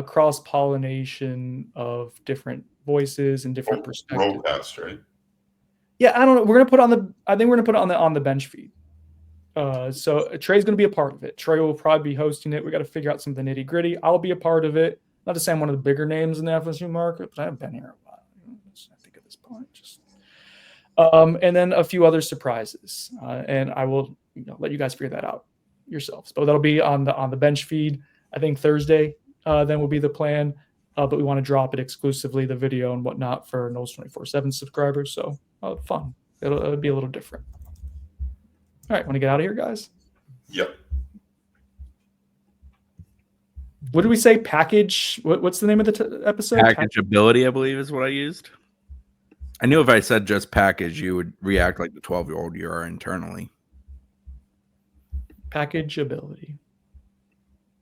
cross-pollination of different voices and different perspectives. Rollcast, right? Yeah, I don't know. I think we're gonna put it on the bench feed. So Trey's going to be a part of it. Trey will probably be hosting it. We got to figure out some of the nitty gritty. I'll be a part of it. Not to say I'm one of the bigger names in the FSU market, but I haven't been here a while. I think at this point, and then a few other surprises. And I will let you guys figure that out yourselves. But that'll be on the bench feed. I think Thursday then will be the plan. But we want to drop it exclusively, the video and whatnot, for Noles 24/7 subscribers. So fun. It'll be a little different. All right, want to get out of here, guys? Yep. What did we say? Package? What's the name of the episode? Packageability, I believe, is what I used. I knew if I said just package, you would react like the 12-year-old you are internally. Packageability.